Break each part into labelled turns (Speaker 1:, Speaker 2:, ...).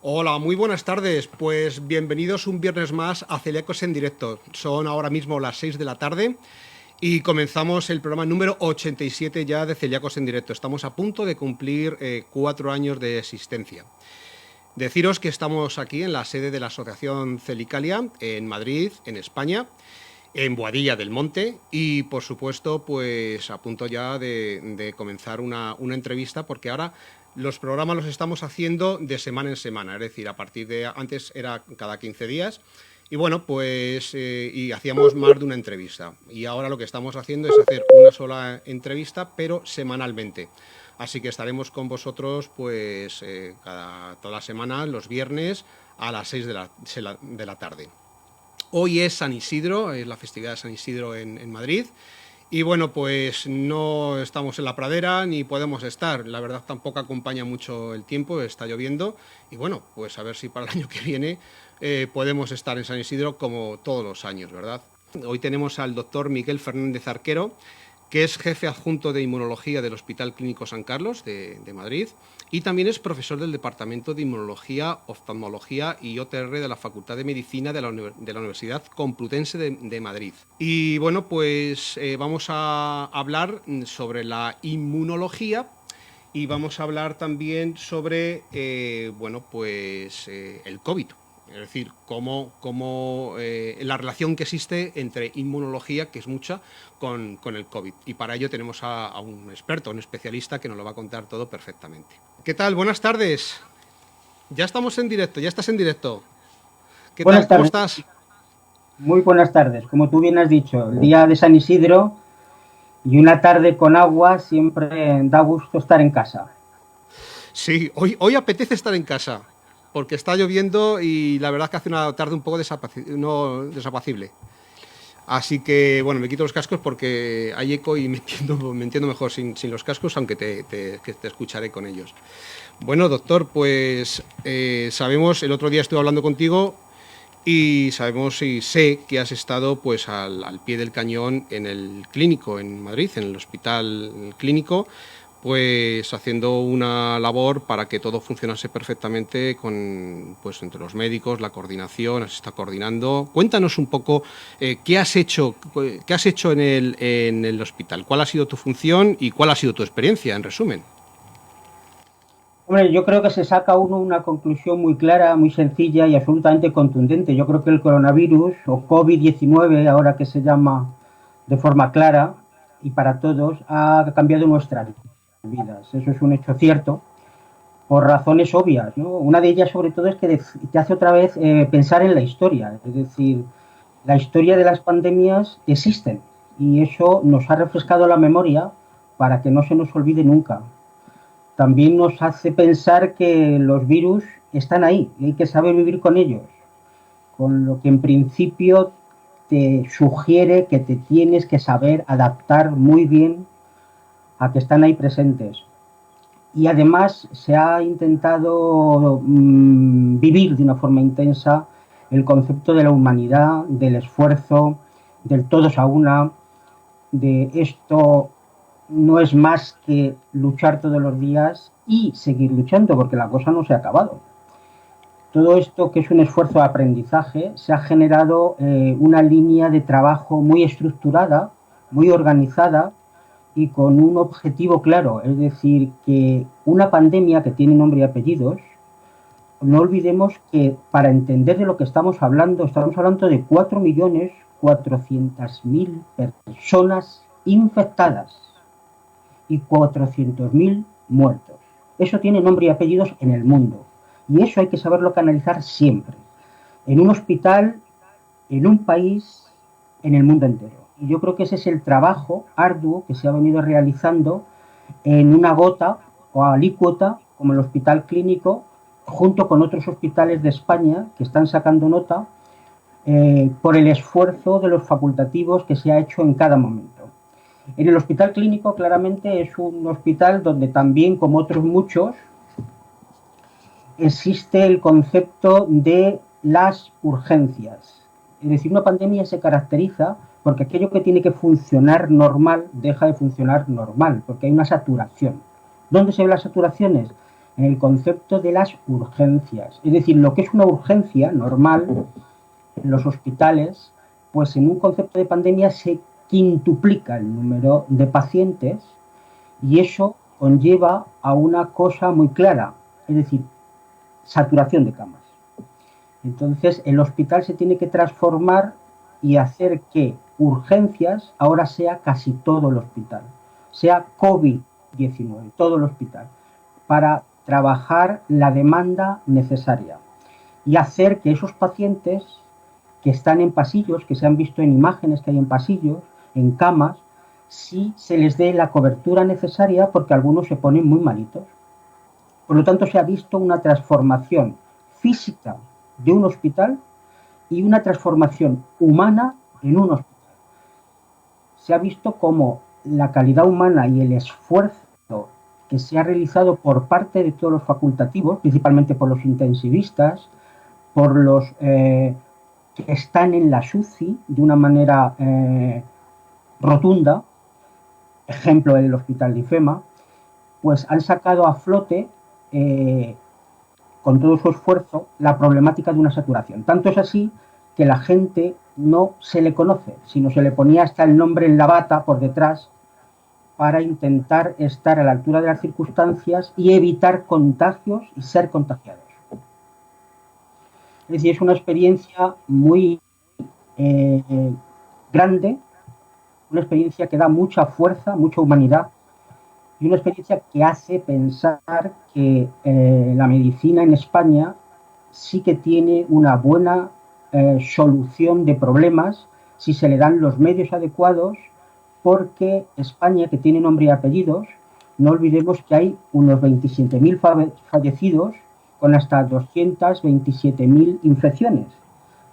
Speaker 1: Hola, muy buenas tardes. Pues bienvenidos un viernes más a Celíacos en Directo. Son ahora mismo las 6 de la tarde y comenzamos el programa número 87 ya de Celíacos en Directo. Estamos a punto de cumplir 4 años de existencia. Deciros que estamos aquí en la sede de la Asociación Celicalia, en Madrid, en España, en Boadilla del Monte, y por supuesto pues a punto ya de comenzar una entrevista, porque ahora los programas los estamos haciendo de semana en semana, es decir, a partir de antes era cada 15 días y bueno, pues y hacíamos más de una entrevista, y ahora lo que estamos haciendo es hacer una sola entrevista pero semanalmente. Así que estaremos con vosotros pues toda la semana, los viernes a las 6 de la tarde. Hoy es San Isidro, es la festividad de San Isidro en Madrid. Y bueno, pues no estamos en la pradera ni podemos estar. La verdad tampoco acompaña mucho el tiempo, está lloviendo. Y bueno, pues a ver si para el año que viene podemos estar en San Isidro como todos los años, ¿verdad? Hoy tenemos al doctor Miguel Fernández Arquero, que es jefe adjunto de Inmunología del Hospital Clínico San Carlos de Madrid, y también es profesor del Departamento de Inmunología, Oftalmología y OTR de la Facultad de Medicina de la Universidad Complutense de Madrid. Y bueno, pues vamos a hablar sobre la inmunología y vamos a hablar también sobre bueno, pues el COVID. Es decir, la relación que existe entre inmunología, que es mucha, con el COVID. Y para ello tenemos a un experto, un especialista, que nos lo va a contar todo perfectamente. ¿Qué tal? Buenas tardes. Ya estamos en directo, ya estás en directo. ¿Qué
Speaker 2: Buenas
Speaker 1: tal? ¿Cómo
Speaker 2: tardes,
Speaker 1: estás?
Speaker 2: muy buenas tardes. Como tú bien has dicho, el día de San Isidro y una tarde con agua siempre da gusto estar en casa.
Speaker 1: Sí, hoy apetece estar en casa, porque está lloviendo y la verdad es que hace una tarde un poco desapacible. Así que, bueno, me quito los cascos porque hay eco y me entiendo mejor sin los cascos, aunque te escucharé con ellos. Bueno, doctor, pues sabemos, el otro día estuve hablando contigo y sabemos y sé que has estado pues al pie del cañón en el clínico en Madrid, en el hospital clínico, pues haciendo una labor para que todo funcionase perfectamente pues entre los médicos, la coordinación, se está coordinando. Cuéntanos un poco qué has hecho en el hospital, cuál ha sido tu función y cuál ha sido tu experiencia, en resumen.
Speaker 2: Hombre, yo creo que se saca uno una conclusión muy clara, muy sencilla y absolutamente contundente. Yo creo que el coronavirus o COVID-19, ahora que se llama de forma clara y para todos, ha cambiado nuestras vidas. Eso es un hecho cierto por razones obvias, ¿no? Una de ellas, sobre todo, es que te hace otra vez pensar en la historia. Es decir, la historia de las pandemias existen y eso nos ha refrescado la memoria para que no se nos olvide nunca. También nos hace pensar que los virus están ahí y hay que saber vivir con ellos, con lo que en principio te sugiere que te tienes que saber adaptar muy bien a que están ahí presentes. Y además se ha intentado vivir de una forma intensa el concepto de la humanidad, del esfuerzo, del todos a una, de esto no es más que luchar todos los días y seguir luchando porque la cosa no se ha acabado. Todo esto, que es un esfuerzo de aprendizaje, se ha generado una línea de trabajo muy estructurada, muy organizada y con un objetivo claro, es decir, que una pandemia que tiene nombre y apellidos, no olvidemos que para entender de lo que estamos hablando de 4.400.000 personas infectadas y 400.000 muertos. Eso tiene nombre y apellidos en el mundo. Y eso hay que saberlo canalizar siempre. En un hospital, en un país, en el mundo entero. Y yo creo que ese es el trabajo arduo que se ha venido realizando en una gota o alícuota, como el Hospital Clínico, junto con otros hospitales de España que están sacando nota por el esfuerzo de los facultativos que se ha hecho en cada momento. En el Hospital Clínico, claramente, es un hospital donde también, como otros muchos, existe el concepto de las urgencias. Es decir, una pandemia se caracteriza porque aquello que tiene que funcionar normal deja de funcionar normal, porque hay una saturación. ¿Dónde se ven las saturaciones? en el concepto de las urgencias. Es decir, lo que es una urgencia normal en los hospitales, pues en un concepto de pandemia se quintuplica el número de pacientes y eso conlleva a una cosa muy clara, es decir, saturación de camas. Entonces, el hospital se tiene que transformar y hacer que urgencias ahora sea casi todo el hospital, sea COVID-19, todo el hospital, para trabajar la demanda necesaria y hacer que esos pacientes que están en pasillos, que se han visto en imágenes que hay en pasillos, en camas, sí se les dé la cobertura necesaria porque algunos se ponen muy malitos. Por lo tanto, se ha visto una transformación física de un hospital y una transformación humana en un hospital. Se ha visto cómo la calidad humana y el esfuerzo que se ha realizado por parte de todos los facultativos, principalmente por los intensivistas, por los que están en la SUCI de una manera rotunda, ejemplo el Hospital de IFEMA, pues han sacado a flote con todo su esfuerzo la problemática de una saturación. Tanto es así que la gente no se le conoce, sino se le ponía hasta el nombre en la bata por detrás para intentar estar a la altura de las circunstancias y evitar contagios y ser contagiados. Es decir, es una experiencia muy grande, una experiencia que da mucha fuerza, mucha humanidad y una experiencia que hace pensar que la medicina en España sí que tiene una buena solución de problemas si se le dan los medios adecuados, porque España, que tiene nombre y apellidos, no olvidemos que hay unos 27.000 fallecidos con hasta 227.000 infecciones.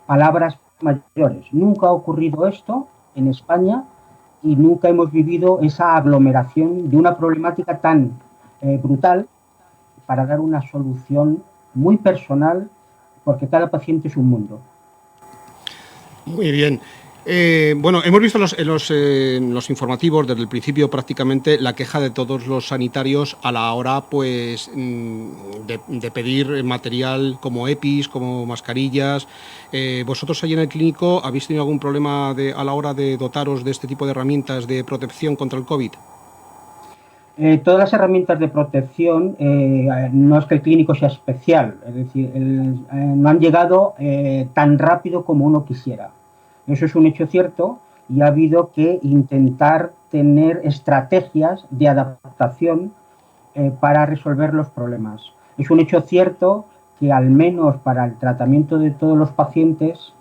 Speaker 2: Palabras mayores. Nunca ha ocurrido esto en España y nunca hemos vivido esa aglomeración de una problemática tan brutal para dar una solución muy personal, porque cada paciente es un mundo.
Speaker 1: Muy bien. Bueno, hemos visto en los informativos desde el principio prácticamente la queja de todos los sanitarios a la hora pues de pedir material como EPIs, como mascarillas. ¿Vosotros allí en el clínico habéis tenido algún problema a la hora de dotaros de este tipo de herramientas de protección contra el COVID?
Speaker 2: Todas las herramientas de protección, no es que el clínico sea especial, es decir, no han llegado tan rápido como uno quisiera. Eso es un hecho cierto y ha habido que intentar tener estrategias de adaptación para resolver los problemas. Es un hecho cierto que al menos para el tratamiento de todos los pacientes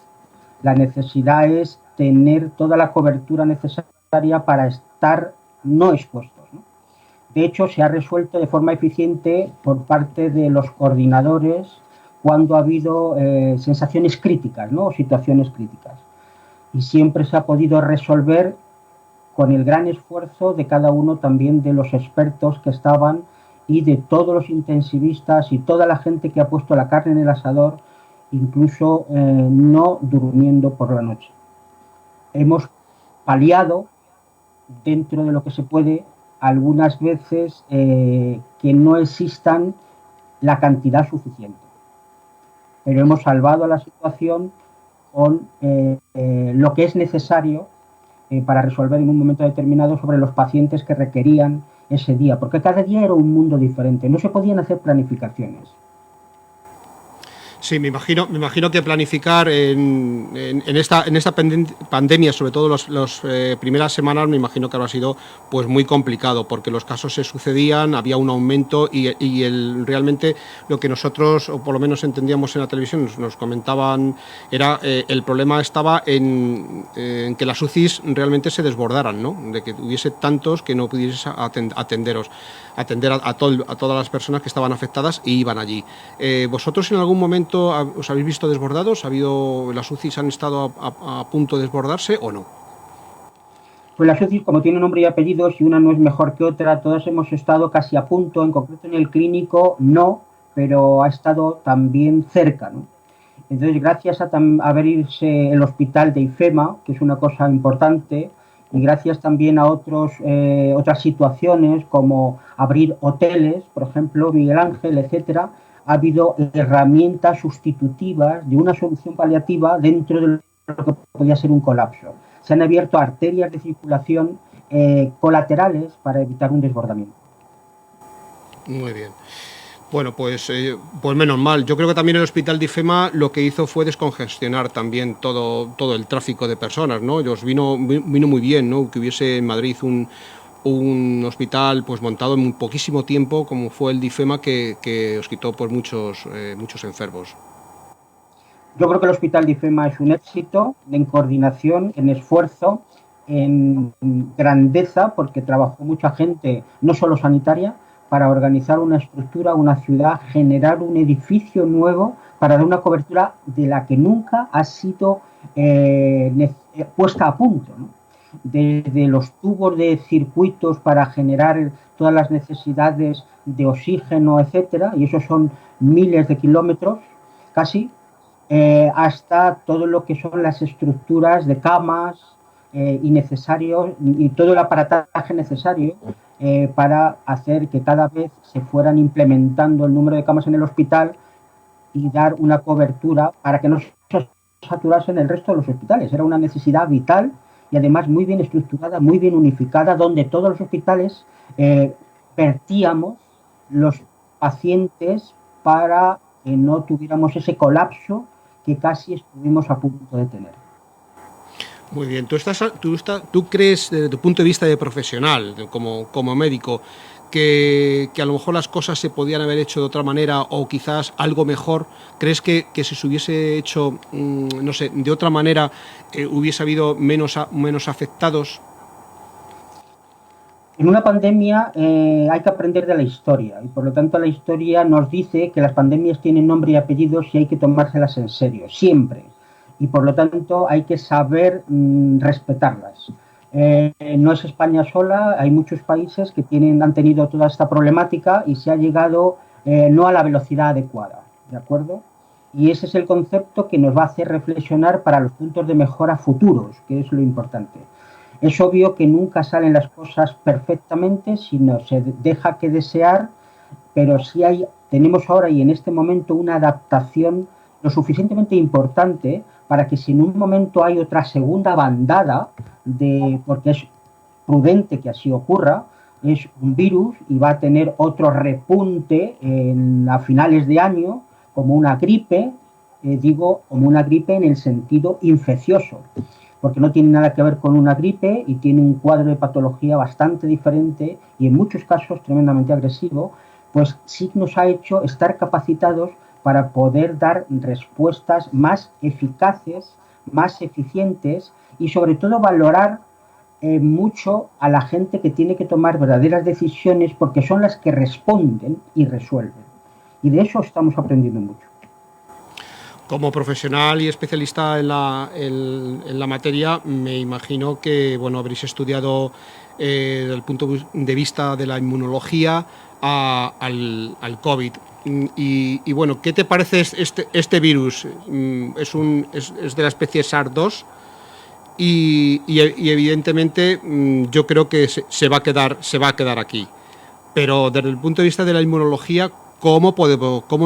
Speaker 2: la necesidad es tener toda la cobertura necesaria para estar no expuestos, ¿no? De hecho, se ha resuelto de forma eficiente por parte de los coordinadores cuando ha habido sensaciones críticas, ¿no? O situaciones críticas. Y siempre se ha podido resolver con el gran esfuerzo de cada uno también de los expertos que estaban y de todos los intensivistas y toda la gente que ha puesto la carne en el asador, incluso no durmiendo por la noche. Hemos paliado dentro de lo que se puede algunas veces que no existan la cantidad suficiente, pero hemos salvado la situación con lo que es necesario para resolver en un momento determinado sobre los pacientes que requerían ese día, porque cada día era un mundo diferente, no se podían hacer planificaciones.
Speaker 1: Sí, me imagino que planificar en esta pandemia, sobre todo las primeras semanas, me imagino que habrá sido pues muy complicado, porque los casos se sucedían, había un aumento y realmente lo que nosotros, o por lo menos entendíamos en la televisión, nos comentaban, era el problema estaba en que las UCIs realmente se desbordaran, ¿no? De que hubiese tantos que no pudieses atender a todas las personas que estaban afectadas y iban allí. ¿Vosotros en algún momento os habéis visto desbordados? ¿Las UCIs han estado a punto de desbordarse o no?
Speaker 2: Pues las UCIs, como tienen nombre y apellidos, y una no es mejor que otra, todas hemos estado casi a punto, en concreto en el clínico no, pero ha estado también cerca, ¿no? Entonces, gracias a abrirse el hospital de IFEMA, que es una cosa importante, y gracias también a otras situaciones como abrir hoteles, por ejemplo, Miguel Ángel, etcétera, ha habido herramientas sustitutivas de una solución paliativa dentro de lo que podía ser un colapso. Se han abierto arterias de circulación colaterales para evitar un desbordamiento.
Speaker 1: Muy bien. Bueno, pues menos mal. Yo creo que también el hospital de IFEMA lo que hizo fue descongestionar también todo el tráfico de personas, ¿no? Os vino muy bien, ¿no? Que hubiese en Madrid un hospital pues montado en poquísimo tiempo, como fue el de IFEMA, que os quitó pues muchos enfermos.
Speaker 2: Yo creo que el hospital de IFEMA es un éxito en coordinación, en esfuerzo, en grandeza, porque trabajó mucha gente, no solo sanitaria, para organizar una estructura, una ciudad, generar un edificio nuevo para dar una cobertura de la que nunca ha sido puesta a punto, ¿no? Desde los tubos de circuitos para generar todas las necesidades de oxígeno, etcétera, y eso son miles de kilómetros casi, hasta todo lo que son las estructuras de camas y todo el aparataje necesario para hacer que cada vez se fueran implementando el número de camas en el hospital y dar una cobertura para que no se saturasen el resto de los hospitales. Era una necesidad vital y además muy bien estructurada, muy bien unificada, donde todos los hospitales vertíamos los pacientes para que no tuviéramos ese colapso que casi estuvimos a punto de tener.
Speaker 1: Muy bien. ¿Tú crees, desde tu punto de vista de profesional, como médico, que a lo mejor las cosas se podían haber hecho de otra manera o quizás algo mejor? ¿Crees que si se hubiese hecho, no sé, de otra manera, hubiese habido menos afectados?
Speaker 2: En una pandemia hay que aprender de la historia y por lo tanto la historia nos dice que las pandemias tienen nombre y apellidos y hay que tomárselas en serio, siempre. Y por lo tanto hay que saber respetarlas. No es España sola, hay muchos países que han tenido toda esta problemática y se ha llegado no a la velocidad adecuada, ¿de acuerdo? Y ese es el concepto que nos va a hacer reflexionar para los puntos de mejora futuros, que es lo importante. Es obvio que nunca salen las cosas perfectamente, sino se deja que desear, pero sí tenemos ahora y en este momento una adaptación lo suficientemente importante para que si en un momento hay otra segunda bandada, porque es prudente que así ocurra, es un virus y va a tener otro repunte a finales de año, como una gripe, como una gripe en el sentido infeccioso, porque no tiene nada que ver con una gripe y tiene un cuadro de patología bastante diferente y en muchos casos tremendamente agresivo, pues sí nos ha hecho estar capacitados para poder dar respuestas más eficaces, más eficientes y sobre todo valorar mucho a la gente que tiene que tomar verdaderas decisiones porque son las que responden y resuelven. Y de eso estamos aprendiendo mucho.
Speaker 1: Como profesional y especialista en la materia, me imagino que habréis estudiado desde el punto de vista de la inmunología al COVID. Y bueno, ¿qué te parece este virus? Es de la especie SARS-2 y evidentemente yo creo que se va a quedar aquí. Pero desde el punto de vista de la inmunología, ¿cómo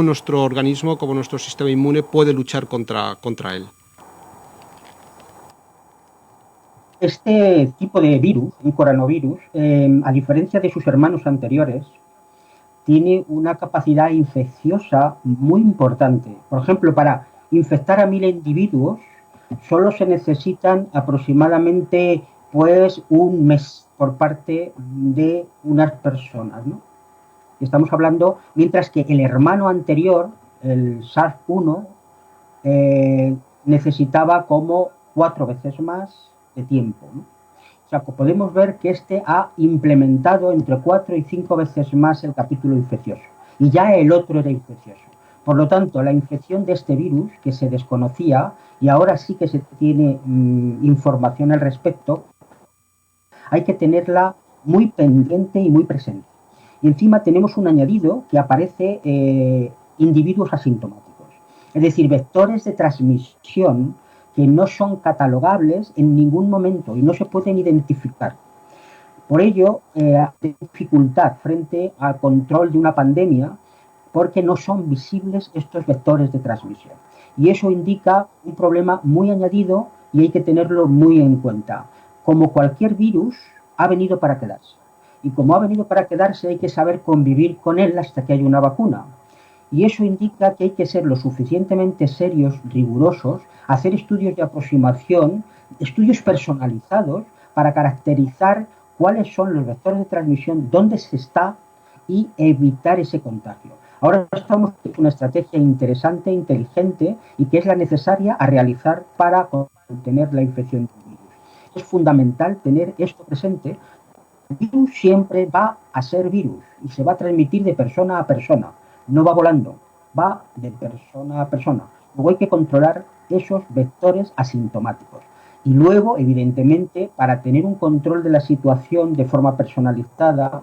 Speaker 1: nuestro organismo, cómo nuestro sistema inmune puede luchar contra él?
Speaker 2: Este tipo de virus, un coronavirus, a diferencia de sus hermanos anteriores, tiene una capacidad infecciosa muy importante. Por ejemplo, para infectar a 1000 individuos, solo se necesitan aproximadamente un mes por parte de unas personas, ¿no? Estamos hablando, mientras que el hermano anterior, el SARS-1, necesitaba como 4 veces más de tiempo, ¿no? O sea, podemos ver que este ha implementado entre 4 y 5 veces más el capítulo infeccioso. Y ya el otro era infeccioso. Por lo tanto, la infección de este virus, que se desconocía, y ahora sí que se tiene información al respecto, hay que tenerla muy pendiente y muy presente. Y encima tenemos un añadido que aparece individuos asintomáticos. Es decir, vectores de transmisión que no son catalogables en ningún momento y no se pueden identificar. Por ello, hay dificultad frente al control de una pandemia porque no son visibles estos vectores de transmisión. Y eso indica un problema muy añadido y hay que tenerlo muy en cuenta. Como cualquier virus, ha venido para quedarse. Y como ha venido para quedarse, hay que saber convivir con él hasta que haya una vacuna. Y eso indica que hay que ser lo suficientemente serios, rigurosos, hacer estudios de aproximación, estudios personalizados para caracterizar cuáles son los vectores de transmisión, dónde se está y evitar ese contagio. Ahora estamos en una estrategia interesante, inteligente y que es la necesaria a realizar para contener la infección del virus. Es fundamental tener esto presente. El virus siempre va a ser virus y se va a transmitir de persona a persona. No va volando, va de persona a persona. Luego hay que controlar esos vectores asintomáticos. Y luego, evidentemente, para tener un control de la situación de forma personalizada,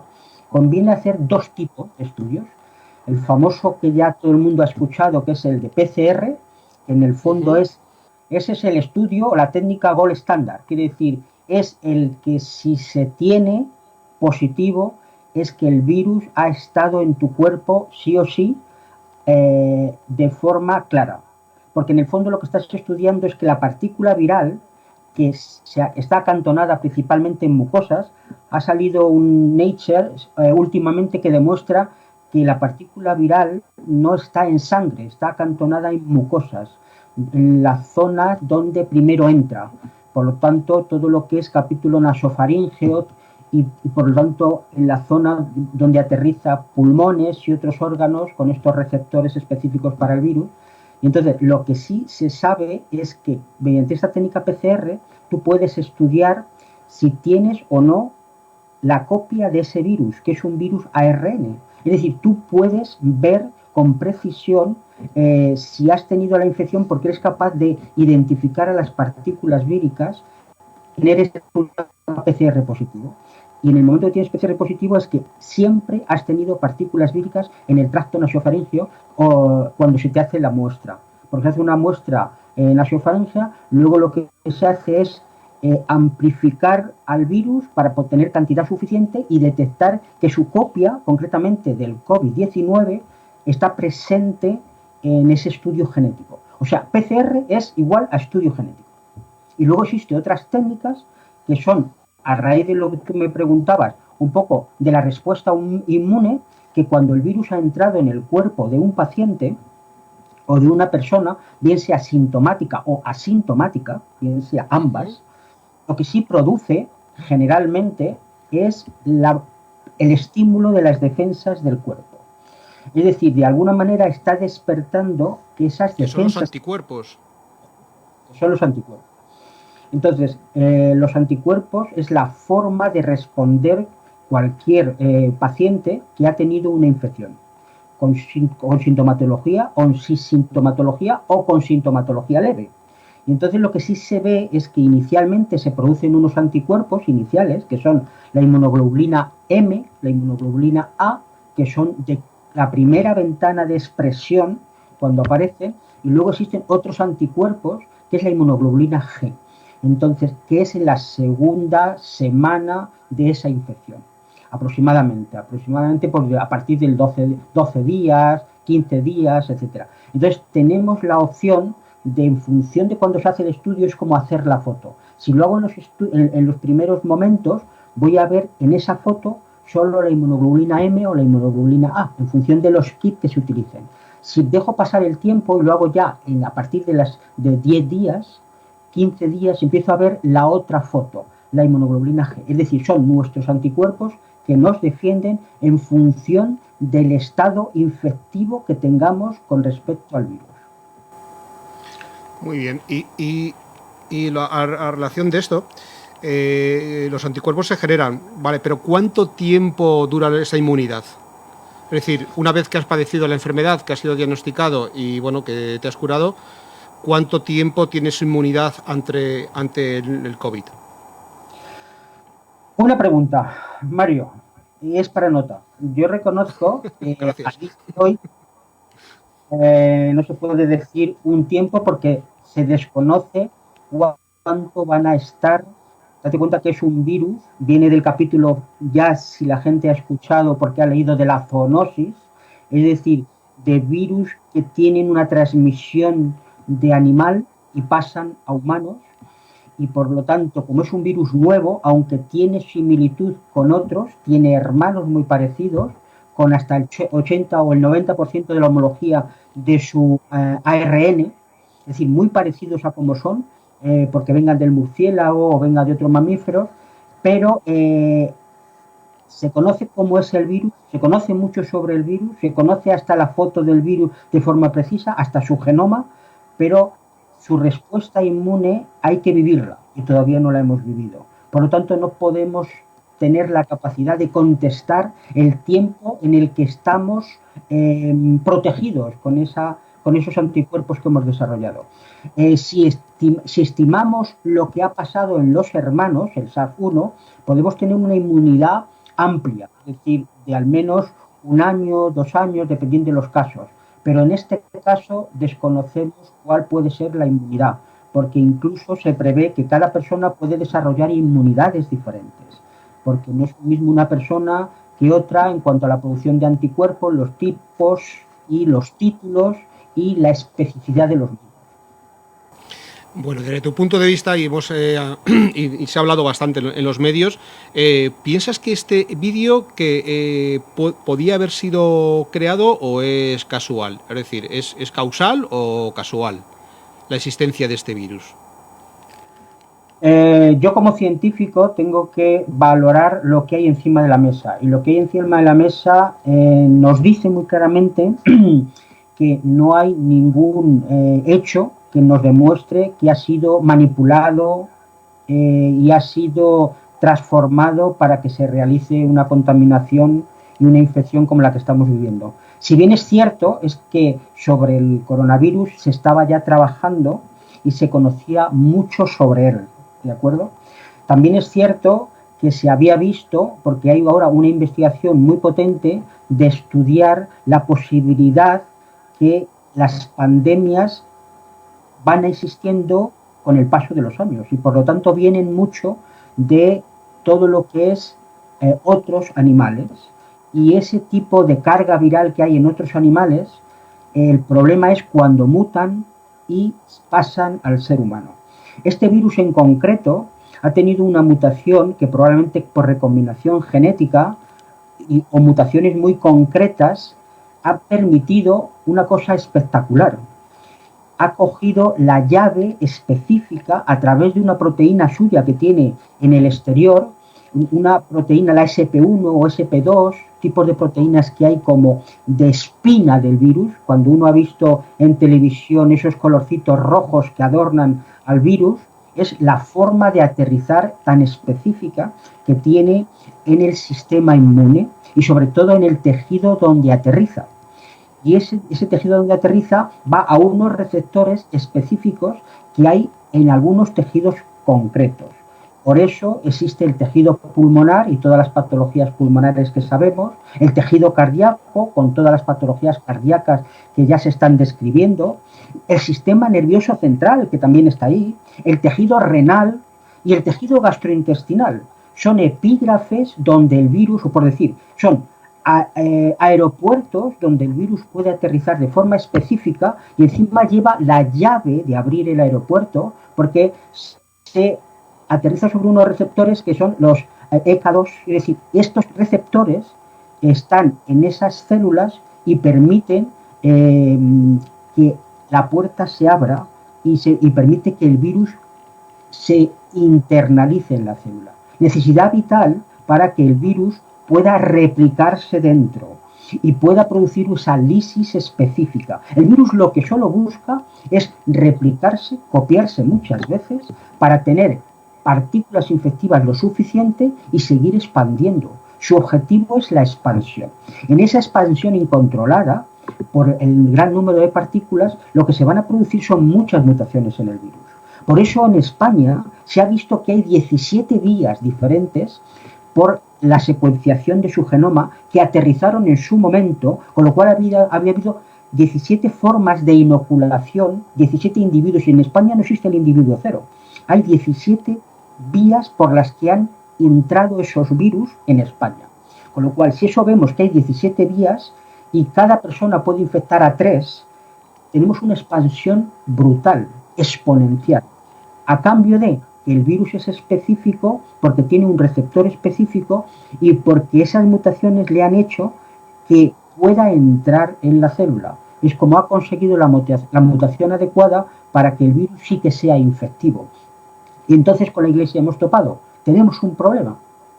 Speaker 2: conviene hacer dos tipos de estudios. El famoso que ya todo el mundo ha escuchado, que es el de PCR, que en el fondo ese es el estudio o la técnica gold standard. Quiere decir, es el que si se tiene positivo, es que el virus ha estado en tu cuerpo sí o sí de forma clara. Porque en el fondo lo que estás estudiando es que la partícula viral, que está acantonada principalmente en mucosas, ha salido un Nature últimamente que demuestra que la partícula viral no está en sangre, está acantonada en mucosas, en la zona donde primero entra. Por lo tanto, todo lo que es capítulo nasofaríngeo y por lo tanto en la zona donde aterriza pulmones y otros órganos con estos receptores específicos para el virus. Y entonces lo que sí se sabe es que mediante esta técnica PCR tú puedes estudiar si tienes o no la copia de ese virus, que es un virus ARN. Es decir, tú puedes ver con precisión si has tenido la infección porque eres capaz de identificar a las partículas víricas y tener ese PCR positivo. Y en el momento que tienes PCR positivo es que siempre has tenido partículas víricas en el tracto nasofaríngeo o cuando se te hace la muestra. Porque se hace una muestra nasofaríngea, luego lo que se hace es amplificar al virus para obtener cantidad suficiente y detectar que su copia, concretamente del COVID-19, está presente en ese estudio genético. O sea, PCR es igual a estudio genético. Y luego existen otras técnicas que son, a raíz de lo que tú me preguntabas, un poco de la respuesta inmune, que cuando el virus ha entrado en el cuerpo de un paciente o de una persona, bien sea sintomática o asintomática, bien sea ambas, lo que sí produce generalmente es el estímulo de las defensas del cuerpo. Es decir, de alguna manera está despertando que esas defensas...
Speaker 1: son los anticuerpos.
Speaker 2: Son los anticuerpos. Entonces, los anticuerpos es la forma de responder cualquier paciente que ha tenido una infección, con sintomatología o sin sintomatología o con sintomatología leve. Y entonces lo que sí se ve es que inicialmente se producen unos anticuerpos iniciales, que son la inmunoglobulina M, la inmunoglobulina A, que son de la primera ventana de expresión cuando aparecen, y luego existen otros anticuerpos, que es la inmunoglobulina G. Entonces, que es en la segunda semana de esa infección, aproximadamente a partir del 12 días, 15 días, etc. Entonces, tenemos la opción de, en función de cuando se hace el estudio, es como hacer la foto. Si lo hago en los primeros momentos, voy a ver en esa foto solo la inmunoglobulina M o la inmunoglobulina A, en función de los kits que se utilicen. Si dejo pasar el tiempo y lo hago ya a partir de 10 días, 15 días, empiezo a ver la otra foto, la inmunoglobulina G. Es decir, son nuestros anticuerpos que nos defienden en función del estado infectivo que tengamos con respecto al virus.
Speaker 1: Muy bien. Y a relación de esto, los anticuerpos se generan, ¿vale? Pero ¿cuánto tiempo dura esa inmunidad? Es decir, una vez que has padecido la enfermedad, que has sido diagnosticado y bueno, que te has curado, ¿cuánto tiempo tiene su inmunidad ante el COVID?
Speaker 2: Una pregunta, Mario, y es para nota. Yo reconozco que hoy no se puede decir un tiempo porque se desconoce cuánto van a estar. Date cuenta que es un virus, viene del capítulo, ya si la gente ha escuchado porque ha leído, de la zoonosis, es decir, de virus que tienen una transmisión de animal y pasan a humanos, y por lo tanto, como es un virus nuevo, aunque tiene similitud con otros, tiene hermanos muy parecidos, con hasta el 80 o el 90% de la homología de su ARN, es decir, muy parecidos a como son, porque vengan del murciélago o vengan de otros mamíferos, pero se conoce cómo es el virus, se conoce mucho sobre el virus, se conoce hasta la foto del virus de forma precisa, hasta su genoma, pero su respuesta inmune hay que vivirla y todavía no la hemos vivido. Por lo tanto, no podemos tener la capacidad de contestar el tiempo en el que estamos protegidos con esos anticuerpos que hemos desarrollado. Si estimamos lo que ha pasado en los hermanos, el SARS-1, podemos tener una inmunidad amplia, es decir, de al menos 1 año, 2 años, dependiendo de los casos. Pero en este caso desconocemos cuál puede ser la inmunidad, porque incluso se prevé que cada persona puede desarrollar inmunidades diferentes, porque no es lo mismo una persona que otra en cuanto a la producción de anticuerpos, los tipos y los títulos y la especificidad de los mismos.
Speaker 1: Bueno, desde tu punto de vista, y se ha hablado bastante en los medios, ¿piensas que este vídeo que podía haber sido creado o es casual? Es decir, ¿es causal o casual la existencia de este virus?
Speaker 2: Yo como científico tengo que valorar lo que hay encima de la mesa, y lo que hay encima de la mesa nos dice muy claramente que no hay ningún hecho que nos demuestre que ha sido manipulado y ha sido transformado para que se realice una contaminación y una infección como la que estamos viviendo. Si bien es cierto, es que sobre el coronavirus se estaba ya trabajando y se conocía mucho sobre él, ¿de acuerdo? También es cierto que se había visto, porque hay ahora una investigación muy potente de estudiar la posibilidad que las pandemias van existiendo con el paso de los años y por lo tanto vienen mucho de todo lo que es otros animales, y ese tipo de carga viral que hay en otros animales, el problema es cuando mutan y pasan al ser humano. Este virus en concreto ha tenido una mutación que probablemente por recombinación genética o mutaciones muy concretas ha permitido una cosa espectacular. Ha cogido la llave específica a través de una proteína suya que tiene en el exterior, una proteína, la SP1 o SP2, tipos de proteínas que hay como de espina del virus. Cuando uno ha visto en televisión esos colorcitos rojos que adornan al virus, es la forma de aterrizar tan específica que tiene en el sistema inmune y sobre todo en el tejido donde aterriza. Y ese tejido donde aterriza va a unos receptores específicos que hay en algunos tejidos concretos. Por eso existe el tejido pulmonar y todas las patologías pulmonares que sabemos, el tejido cardíaco con todas las patologías cardíacas que ya se están describiendo, el sistema nervioso central que también está ahí, el tejido renal y el tejido gastrointestinal. Son epígrafes donde el virus, o por decir, son aeropuertos donde el virus puede aterrizar de forma específica y encima lleva la llave de abrir el aeropuerto porque se aterriza sobre unos receptores que son los ECA2, es decir, estos receptores están en esas células y permiten que la puerta se abra y permite que el virus se internalice en la célula. Necesidad vital para que el virus pueda replicarse dentro y pueda producir esa lisis específica. El virus lo que solo busca es replicarse, copiarse muchas veces para tener partículas infectivas lo suficiente y seguir expandiendo. Su objetivo es la expansión. En esa expansión incontrolada, por el gran número de partículas, lo que se van a producir son muchas mutaciones en el virus. Por eso en España se ha visto que hay 17 vías diferentes por la secuenciación de su genoma que aterrizaron en su momento, con lo cual había habido 17 formas de inoculación, 17 individuos, y en España no existe el individuo cero. hay 17 vías por las que han entrado esos virus en España. Con lo cual, si eso vemos que hay 17 vías y cada persona puede infectar a 3, tenemos una expansión brutal, exponencial. A cambio de que el virus es específico porque tiene un receptor específico y porque esas mutaciones le han hecho que pueda entrar en la célula. Es como ha conseguido la mutación adecuada para que el virus sí que sea infectivo. Y entonces con la Iglesia hemos topado. Tenemos un problema.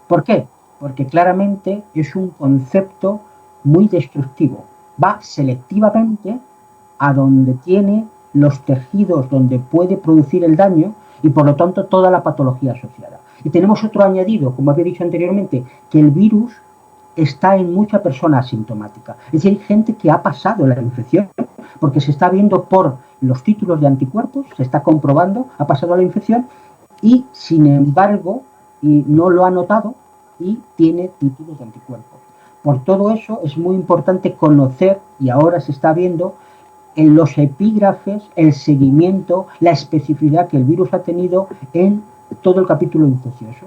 Speaker 2: ¿Por qué? Porque claramente es un concepto muy destructivo. Va selectivamente a donde tiene los tejidos donde puede producir el daño y por lo tanto toda la patología asociada. Y tenemos otro añadido, como había dicho anteriormente, que el virus está en mucha persona asintomática. Es decir, hay gente que ha pasado la infección porque se está viendo por los títulos de anticuerpos, se está comprobando, ha pasado la infección y sin embargo no lo ha notado y tiene títulos de anticuerpos. Por todo eso es muy importante conocer, y ahora se está viendo en los epígrafes, el seguimiento, la especificidad que el virus ha tenido en todo el capítulo infeccioso.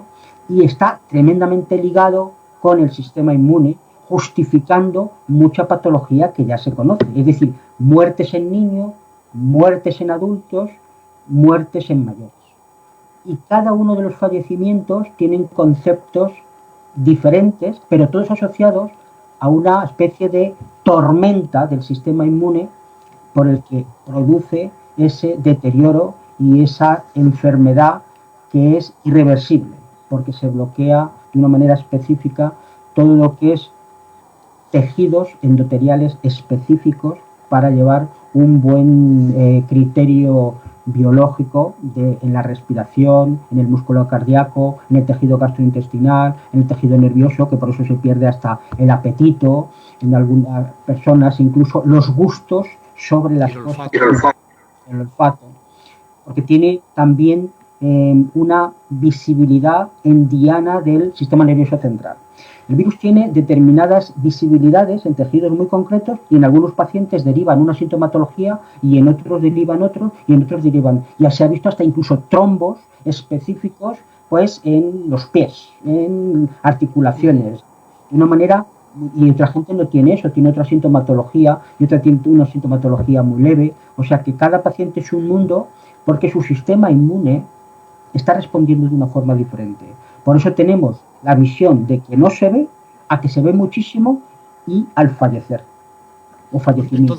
Speaker 2: Y está tremendamente ligado con el sistema inmune, justificando mucha patología que ya se conoce. Es decir, muertes en niños, muertes en adultos, muertes en mayores. Y cada uno de los fallecimientos tienen conceptos diferentes, pero todos asociados a una especie de tormenta del sistema inmune por el que produce ese deterioro y esa enfermedad que es irreversible, porque se bloquea de una manera específica todo lo que es tejidos endoteliales específicos para llevar un buen criterio biológico en la respiración, en el músculo cardíaco, en el tejido gastrointestinal, en el tejido nervioso, que por eso se pierde hasta el apetito, en algunas personas incluso los gustos sobre las cosas, el olfato, porque tiene también una visibilidad en diana del sistema nervioso central. El virus tiene determinadas visibilidades en tejidos muy concretos y en algunos pacientes derivan una sintomatología y en otros derivan otro y en otros derivan. Ya se ha visto hasta incluso trombos específicos pues en los pies, en articulaciones, de una manera, y otra gente no tiene eso, tiene otra sintomatología y otra tiene una sintomatología muy leve. O sea que cada paciente es un mundo porque su sistema inmune está respondiendo de una forma diferente. Por eso tenemos la visión de que no se ve a que se ve muchísimo y al fallecer o fallecimiento.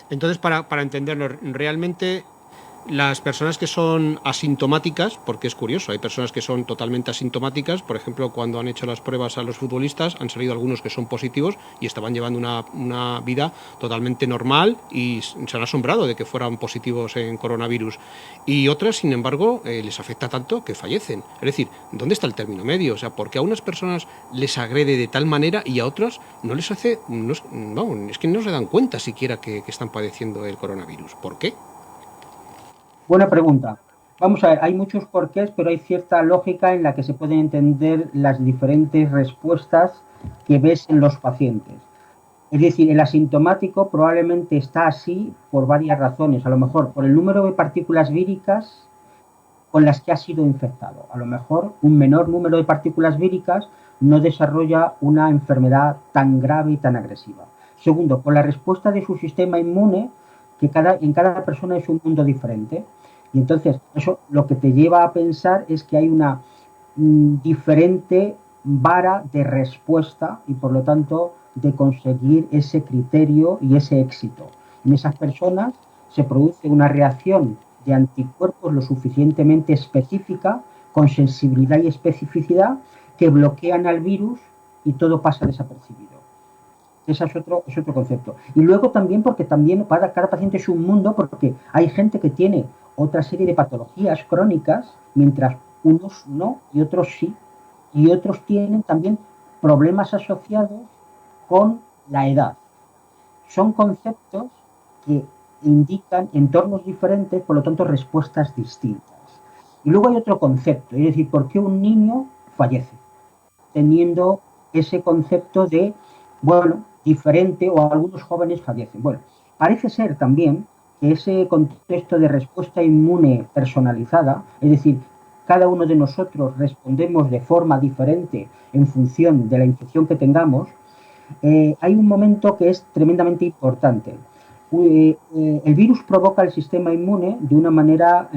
Speaker 1: Entonces para entenderlo, realmente las personas que son asintomáticas, porque es curioso, hay personas que son totalmente asintomáticas, por ejemplo, cuando han hecho las pruebas a los futbolistas, han salido algunos que son positivos y estaban llevando una vida totalmente normal y se han asombrado de que fueran positivos en coronavirus. Y otras, sin embargo, les afecta tanto que fallecen. Es decir, ¿dónde está el término medio? O sea, ¿por qué a unas personas les agrede de tal manera y a otras no les hace... es que no se dan cuenta siquiera que están padeciendo el coronavirus? ¿Por qué?
Speaker 2: Buena pregunta. Vamos a ver, hay muchos porqués, pero hay cierta lógica en la que se pueden entender las diferentes respuestas que ves en los pacientes. Es decir, el asintomático probablemente está así por varias razones. A lo mejor por el número de partículas víricas con las que ha sido infectado. A lo mejor un menor número de partículas víricas no desarrolla una enfermedad tan grave y tan agresiva. Segundo, por la respuesta de su sistema inmune, que en cada persona es un mundo diferente. Y entonces eso lo que te lleva a pensar es que hay una diferente vara de respuesta y por lo tanto de conseguir ese criterio y ese éxito. En esas personas se produce una reacción de anticuerpos lo suficientemente específica, con sensibilidad y especificidad, que bloquean al virus y todo pasa desapercibido. Ese es otro concepto. Y luego también porque también para cada paciente es un mundo, porque hay gente que tiene otra serie de patologías crónicas, mientras unos no y otros sí. Y otros tienen también problemas asociados con la edad. Son conceptos que indican entornos diferentes, por lo tanto respuestas distintas. Y luego hay otro concepto, es decir, ¿por qué un niño fallece? Teniendo ese concepto de, bueno, diferente o algunos jóvenes fallecen. Bueno, parece ser también que ese contexto de respuesta inmune personalizada, es decir, cada uno de nosotros respondemos de forma diferente en función de la infección que tengamos, hay un momento que es tremendamente importante. El virus provoca el sistema inmune de una manera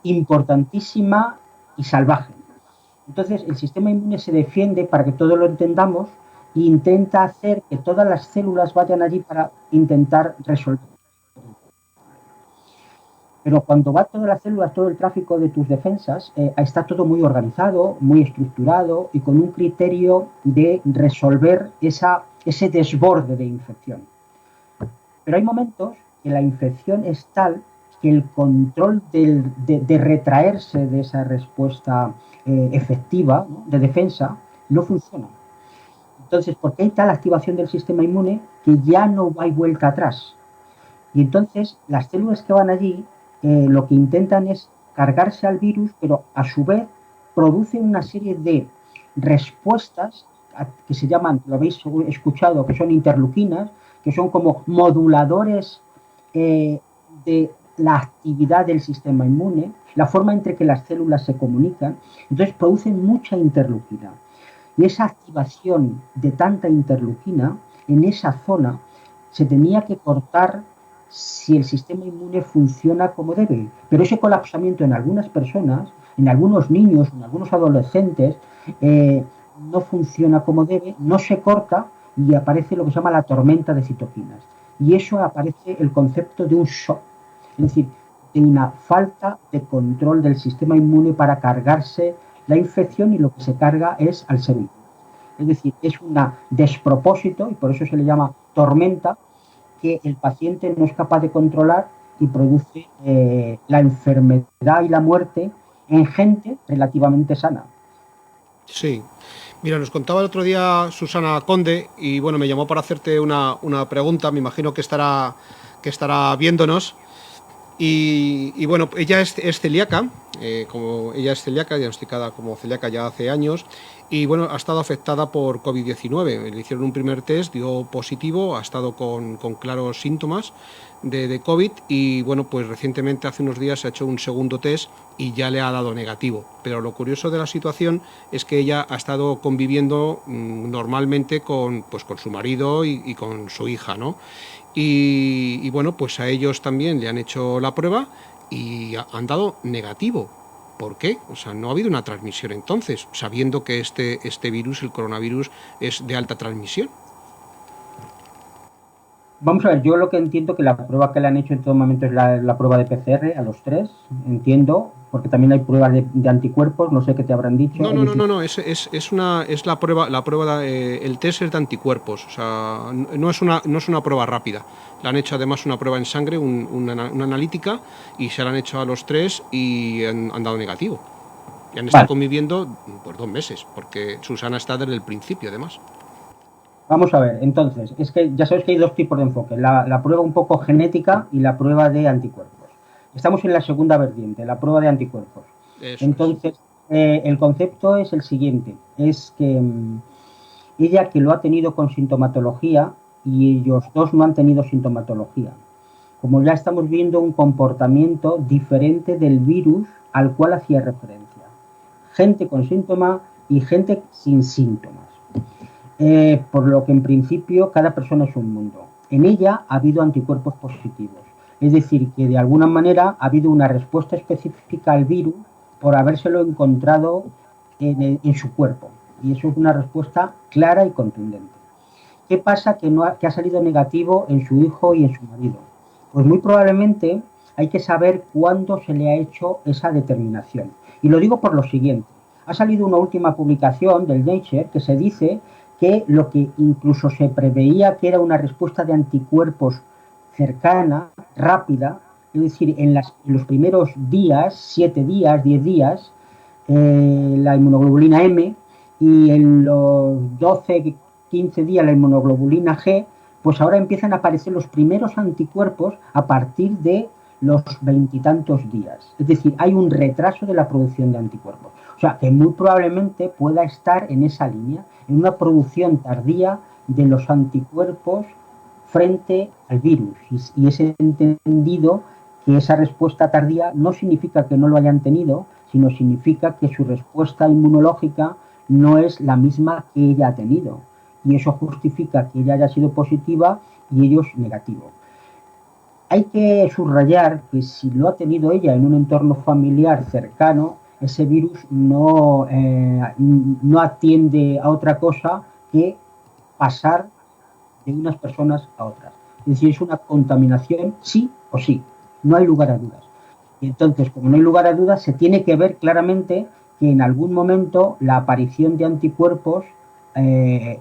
Speaker 2: importantísima y salvaje. Entonces, el sistema inmune se defiende, para que todos lo entendamos, e intenta hacer que todas las células vayan allí para intentar resolver. Pero cuando va todas las células, todo el tráfico de tus defensas, está todo muy organizado, muy estructurado y con un criterio de resolver ese desborde de infección. Pero hay momentos que la infección es tal que el control de retraerse de esa respuesta efectiva, ¿no?, de defensa, no funciona. Entonces, porque hay tal activación del sistema inmune que ya no hay vuelta atrás. Y entonces, las células que van allí lo que intentan es cargarse al virus, pero a su vez producen una serie de respuestas que se llaman, lo habéis escuchado, que son interleuquinas, que son como moduladores de la actividad del sistema inmune, la forma entre que las células se comunican. Entonces producen mucha interleuquina. Y esa activación de tanta interleuquina en esa zona se tenía que cortar si el sistema inmune funciona como debe. Pero ese colapsamiento en algunas personas, en algunos niños, en algunos adolescentes, no funciona como debe, no se corta y aparece lo que se llama la tormenta de citoquinas. Y eso aparece el concepto de un shock, es decir, de una falta de control del sistema inmune para cargarse la infección, y lo que se carga es al ser humano. Es decir, es un despropósito, y por eso se le llama tormenta, que el paciente no es capaz de controlar y produce la enfermedad y la muerte en gente relativamente sana.
Speaker 1: Sí. Mira, nos contaba el otro día Susana Conde y bueno, me llamó para hacerte una pregunta, me imagino que estará viéndonos. Y bueno, ella es celíaca, como ella es celíaca, diagnosticada como celíaca ya hace años, y bueno, ha estado afectada por COVID-19. Le hicieron un primer test, dio positivo, ha estado con claros síntomas de COVID, y bueno, pues recientemente, hace unos días, se ha hecho un segundo test y ya le ha dado negativo. Pero lo curioso de la situación es que ella ha estado conviviendo normalmente con su marido y con su hija, ¿no? Y bueno, pues a ellos también le han hecho la prueba y han dado negativo. ¿Por qué? O sea, no ha habido una transmisión entonces, sabiendo que este virus, el coronavirus, es de alta transmisión.
Speaker 2: Vamos a ver, yo lo que entiendo que la prueba que le han hecho en todo momento es la prueba de PCR a los tres, entiendo, porque también hay pruebas de anticuerpos, no sé qué te habrán dicho.
Speaker 1: No, es la prueba, el test es de anticuerpos, o sea, no es una prueba rápida. Le han hecho además una prueba en sangre, una analítica, y se la han hecho a los tres y han dado negativo. Y han estado conviviendo por 2 meses, porque Susana está desde el principio, además.
Speaker 2: Vamos a ver, entonces, es que ya sabes que hay dos tipos de enfoque, la prueba un poco genética y la prueba de anticuerpos. Estamos en la segunda vertiente, la prueba de anticuerpos. Eso entonces, el concepto es el siguiente, es que ella, que lo ha tenido con sintomatología, y ellos dos no han tenido sintomatología. Como ya estamos viendo un comportamiento diferente del virus al cual hacía referencia. Gente con síntomas y gente sin síntomas. Por lo que en principio cada persona es un mundo. En ella ha habido anticuerpos positivos, es decir, que de alguna manera ha habido una respuesta específica al virus por habérselo encontrado en su cuerpo, y eso es una respuesta clara y contundente. ¿Qué pasa que ha salido negativo en su hijo y en su marido? Pues muy probablemente hay que saber cuándo se le ha hecho esa determinación, y lo digo por lo siguiente. Ha salido una última publicación del Nature que se dice que lo que incluso se preveía que era una respuesta de anticuerpos cercana, rápida, es decir, en los primeros días, 7 días, 10 días, la inmunoglobulina M, y en los 12, 15 días la inmunoglobulina G, pues ahora empiezan a aparecer los primeros anticuerpos a partir de los 20 y tantos días. Es decir, hay un retraso de la producción de anticuerpos. O sea, que muy probablemente pueda estar en esa línea, en una producción tardía de los anticuerpos frente al virus. Y es entendido que esa respuesta tardía no significa que no lo hayan tenido, sino significa que su respuesta inmunológica no es la misma que ella ha tenido. Y eso justifica que ella haya sido positiva y ellos negativo. Hay que subrayar que si lo ha tenido ella en un entorno familiar cercano, ese virus no atiende a otra cosa que pasar de unas personas a otras. Es decir, es una contaminación sí o sí, no hay lugar a dudas. Y entonces, como no hay lugar a dudas, se tiene que ver claramente que en algún momento la aparición de anticuerpos debe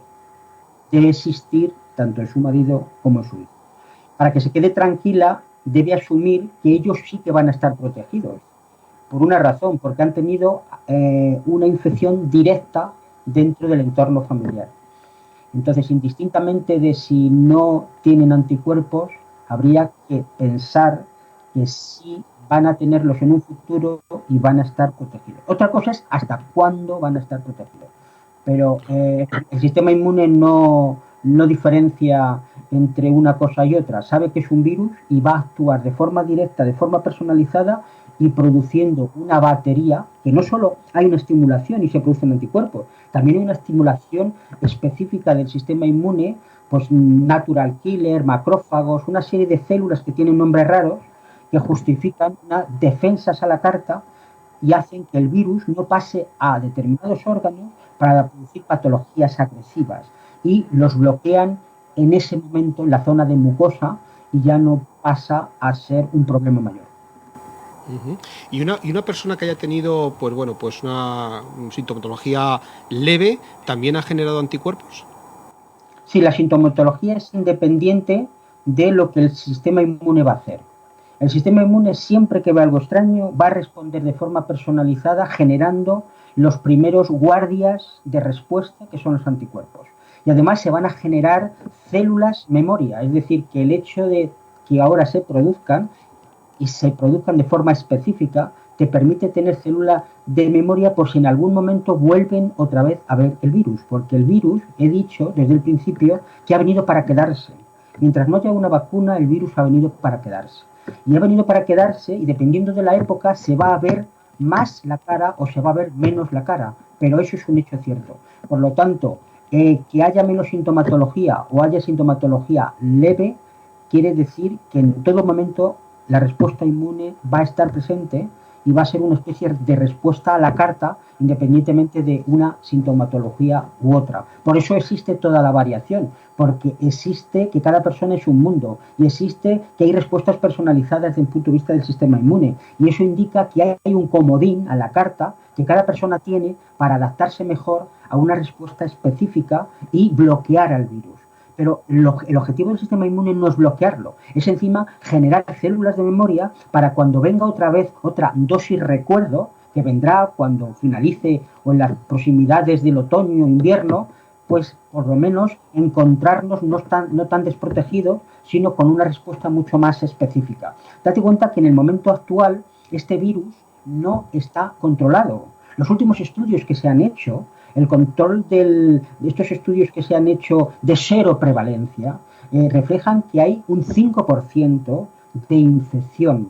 Speaker 2: existir tanto en su marido como en su hijo. Para que se quede tranquila, debe asumir que ellos sí que van a estar protegidos. Por una razón, porque han tenido una infección directa dentro del entorno familiar. Entonces, indistintamente de si no tienen anticuerpos, habría que pensar que sí van a tenerlos en un futuro y van a estar protegidos. Otra cosa es hasta cuándo van a estar protegidos. Pero el sistema inmune no diferencia entre una cosa y otra. Sabe que es un virus y va a actuar de forma directa, de forma personalizada y produciendo una batería, que no solo hay una estimulación y se producen anticuerpos, también hay una estimulación específica del sistema inmune, pues natural killer, macrófagos, una serie de células que tienen nombres raros que justifican unas defensas a la carta y hacen que el virus no pase a determinados órganos para producir patologías agresivas y los bloquean en ese momento en la zona de mucosa y ya no pasa a ser un problema mayor.
Speaker 1: Uh-huh. Y una persona que haya tenido pues una sintomatología leve también ha generado anticuerpos.
Speaker 2: Sí, la sintomatología es independiente de lo que el sistema inmune va a hacer. El sistema inmune, siempre que ve algo extraño, va a responder de forma personalizada generando los primeros guardias de respuesta, que son los anticuerpos. Y además se van a generar células memoria, es decir, que el hecho de que ahora se produzcan y se produzcan de forma específica te permite tener células de memoria por si en algún momento vuelven otra vez a ver el virus, porque el virus, he dicho desde el principio, que ha venido para quedarse. Mientras no haya una vacuna, el virus ha venido para quedarse. Y ha venido para quedarse y dependiendo de la época se va a ver más la cara o se va a ver menos la cara, pero eso es un hecho cierto. Por lo tanto, que haya menos sintomatología o haya sintomatología leve, quiere decir que en todo momento la respuesta inmune va a estar presente y va a ser una especie de respuesta a la carta independientemente de una sintomatología u otra. Por eso existe toda la variación, porque existe que cada persona es un mundo y existe que hay respuestas personalizadas desde el punto de vista del sistema inmune y eso indica que hay un comodín a la carta que cada persona tiene para adaptarse mejor a una respuesta específica y bloquear al virus. Pero el objetivo del sistema inmune no es bloquearlo, es encima generar células de memoria para cuando venga otra vez otra dosis recuerdo, que vendrá cuando finalice o en las proximidades del otoño o invierno, pues por lo menos encontrarnos no tan desprotegidos, sino con una respuesta mucho más específica. Date cuenta que en el momento actual este virus no está controlado. Los últimos estudios que se han hecho, el control de estos estudios que se han hecho de cero prevalencia, reflejan que hay un 5% de infección,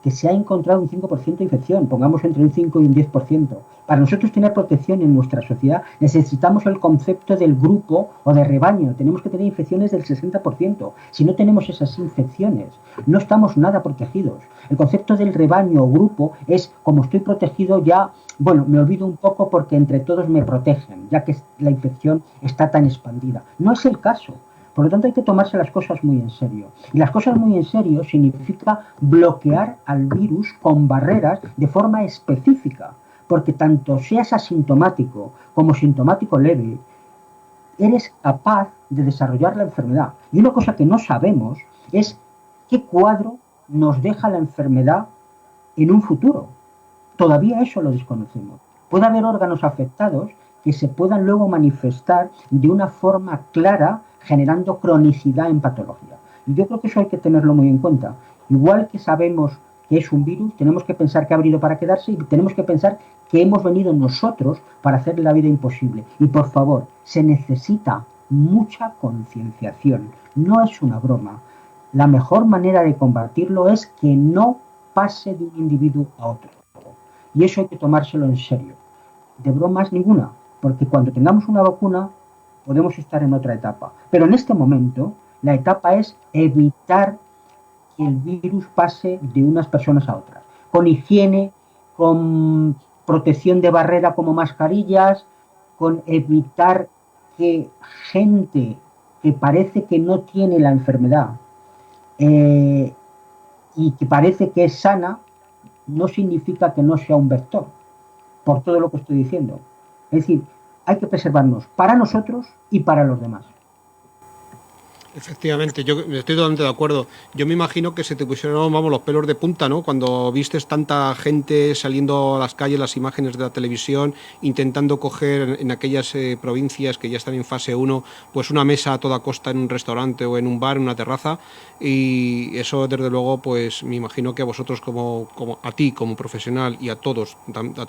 Speaker 2: que se ha encontrado un 5% de infección, pongamos entre un 5 y un 10%. Para nosotros tener protección en nuestra sociedad necesitamos el concepto del grupo o de rebaño, tenemos que tener infecciones del 60%. Si no tenemos esas infecciones, no estamos nada protegidos. El concepto del rebaño o grupo es como estoy protegido ya, bueno, me olvido un poco porque entre todos me protegen, ya que la infección está tan expandida. No es el caso. Por lo tanto, hay que tomarse las cosas muy en serio. Y las cosas muy en serio significa bloquear al virus con barreras de forma específica. Porque tanto seas asintomático como sintomático leve, eres capaz de desarrollar la enfermedad. Y una cosa que no sabemos es qué cuadro nos deja la enfermedad en un futuro. Todavía eso lo desconocemos. Puede haber órganos afectados que se puedan luego manifestar de una forma clara, generando cronicidad en patología. Y yo creo que eso hay que tenerlo muy en cuenta. Igual que sabemos que es un virus, tenemos que pensar que ha venido para quedarse y tenemos que pensar que hemos venido nosotros para hacerle la vida imposible. Y por favor, se necesita mucha concienciación. No es una broma. La mejor manera de combatirlo es que no pase de un individuo a otro. Y eso hay que tomárselo en serio. De bromas ninguna, porque cuando tengamos una vacuna podemos estar en otra etapa. Pero en este momento la etapa es evitar que el virus pase de unas personas a otras. Con higiene, con protección de barrera como mascarillas, con evitar que gente que parece que no tiene la enfermedad y que parece que es sana, no significa que no sea un vector, por todo lo que estoy diciendo. Es decir, hay que preservarnos para nosotros y para los demás.
Speaker 1: Efectivamente, yo estoy totalmente de acuerdo. Yo me imagino que se te pusieron, vamos, los pelos de punta, ¿no? Cuando vistes tanta gente saliendo a las calles, las imágenes de la televisión, intentando coger en aquellas provincias que ya están en fase 1, pues una mesa a toda costa en un restaurante o en un bar, en una terraza. Y eso, desde luego, pues me imagino que a vosotros, como a ti, como profesional, y a todos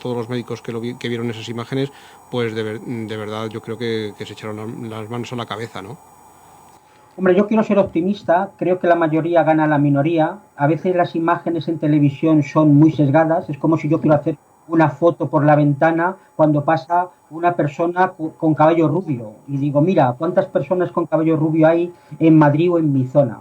Speaker 1: los médicos que vieron esas imágenes, pues de verdad yo creo que se echaron las manos a la cabeza, ¿no?
Speaker 2: Hombre, yo quiero ser optimista, creo que la mayoría gana la minoría. A veces las imágenes en televisión son muy sesgadas, es como si yo quiero hacer una foto por la ventana cuando pasa una persona con cabello rubio. Y digo, mira, ¿cuántas personas con cabello rubio hay en Madrid o en mi zona?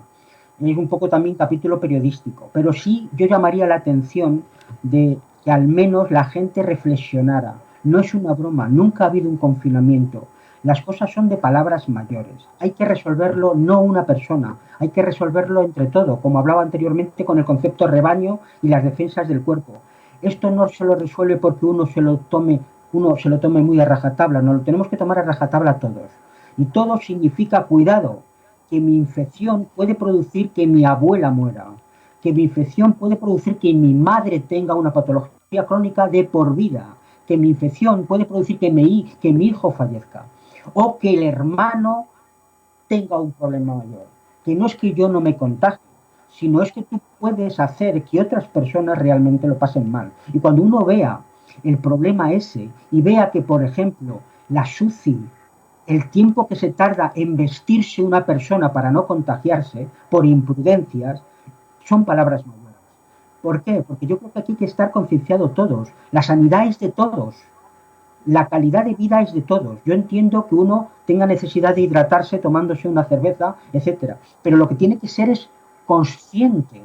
Speaker 2: Es un poco también capítulo periodístico, pero sí yo llamaría la atención de que al menos la gente reflexionara. No es una broma, nunca ha habido un confinamiento. Las cosas son de palabras mayores. Hay que resolverlo no una persona, hay que resolverlo entre todos, como hablaba anteriormente con el concepto rebaño y las defensas del cuerpo. Esto no se lo resuelve porque uno se lo tome muy a rajatabla, nos lo tenemos que tomar a rajatabla todos. Y todo significa cuidado, que mi infección puede producir que mi abuela muera, que mi infección puede producir que mi madre tenga una patología crónica de por vida, que mi infección puede producir que mi hijo fallezca, o que el hermano tenga un problema mayor. Que no es que yo no me contagie, sino es que tú puedes hacer que otras personas realmente lo pasen mal. Y cuando uno vea el problema ese y vea que, por ejemplo, la SUCI, el tiempo que se tarda en vestirse una persona para no contagiarse por imprudencias, son palabras mayores. ¿Por qué? Porque yo creo que aquí hay que estar concienciados todos. La sanidad es de todos. La calidad de vida es de todos. Yo entiendo que uno tenga necesidad de hidratarse tomándose una cerveza, etcétera. Pero lo que tiene que ser es consciente.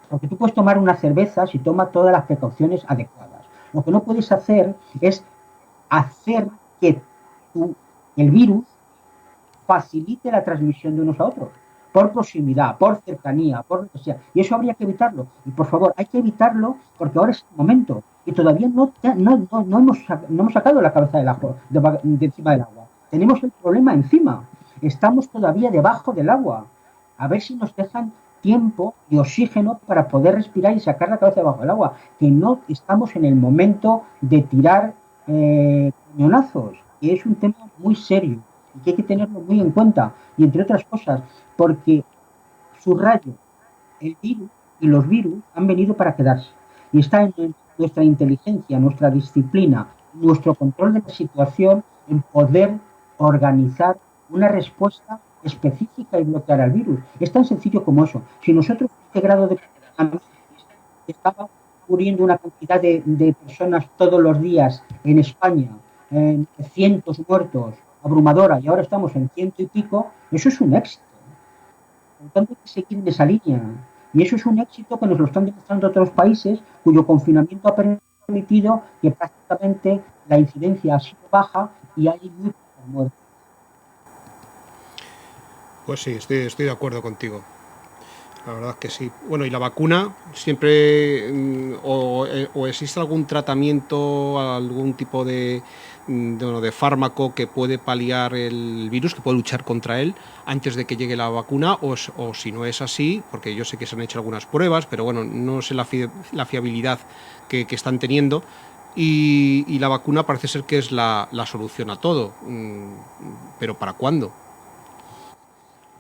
Speaker 2: Porque tú puedes tomar una cerveza si tomas todas las precauciones adecuadas. Lo que no puedes hacer es hacer que el virus facilite la transmisión de unos a otros, por proximidad, por cercanía, por lo que sea. Y eso habría que evitarlo. Y por favor, hay que evitarlo porque ahora es el momento. Y todavía no hemos sacado la cabeza del agua, de encima del agua. Tenemos el problema encima. Estamos todavía debajo del agua. A ver si nos dejan tiempo y oxígeno para poder respirar y sacar la cabeza debajo del agua. Que no estamos en el momento de tirar cañonazos. Y es un tema muy serio y que hay que tenerlo muy en cuenta. Y entre otras cosas, porque subrayo, el virus y los virus han venido para quedarse. Y está en nuestra inteligencia, nuestra disciplina, nuestro control de la situación en poder organizar una respuesta específica y bloquear al virus. Es tan sencillo como eso. Si nosotros este grado de estaba muriendo una cantidad de personas todos los días en España, cientos muertos, abrumadora, y ahora estamos en ciento y pico, eso es un éxito. Por lo tanto, hay que seguir en esa línea. Y eso es un éxito que nos lo están demostrando otros países cuyo confinamiento ha permitido que prácticamente la incidencia ha sido baja y hay muy pocas muertes.
Speaker 1: Pues sí, estoy de acuerdo contigo. La verdad es que sí. Bueno, ¿y la vacuna? ¿Siempre o existe algún tratamiento, algún tipo de fármaco que puede paliar el virus, que puede luchar contra él antes de que llegue la vacuna? O si no es así, porque yo sé que se han hecho algunas pruebas, pero bueno, no sé la fiabilidad que están teniendo. Y la vacuna parece ser que es la solución a todo. ¿Pero para cuándo?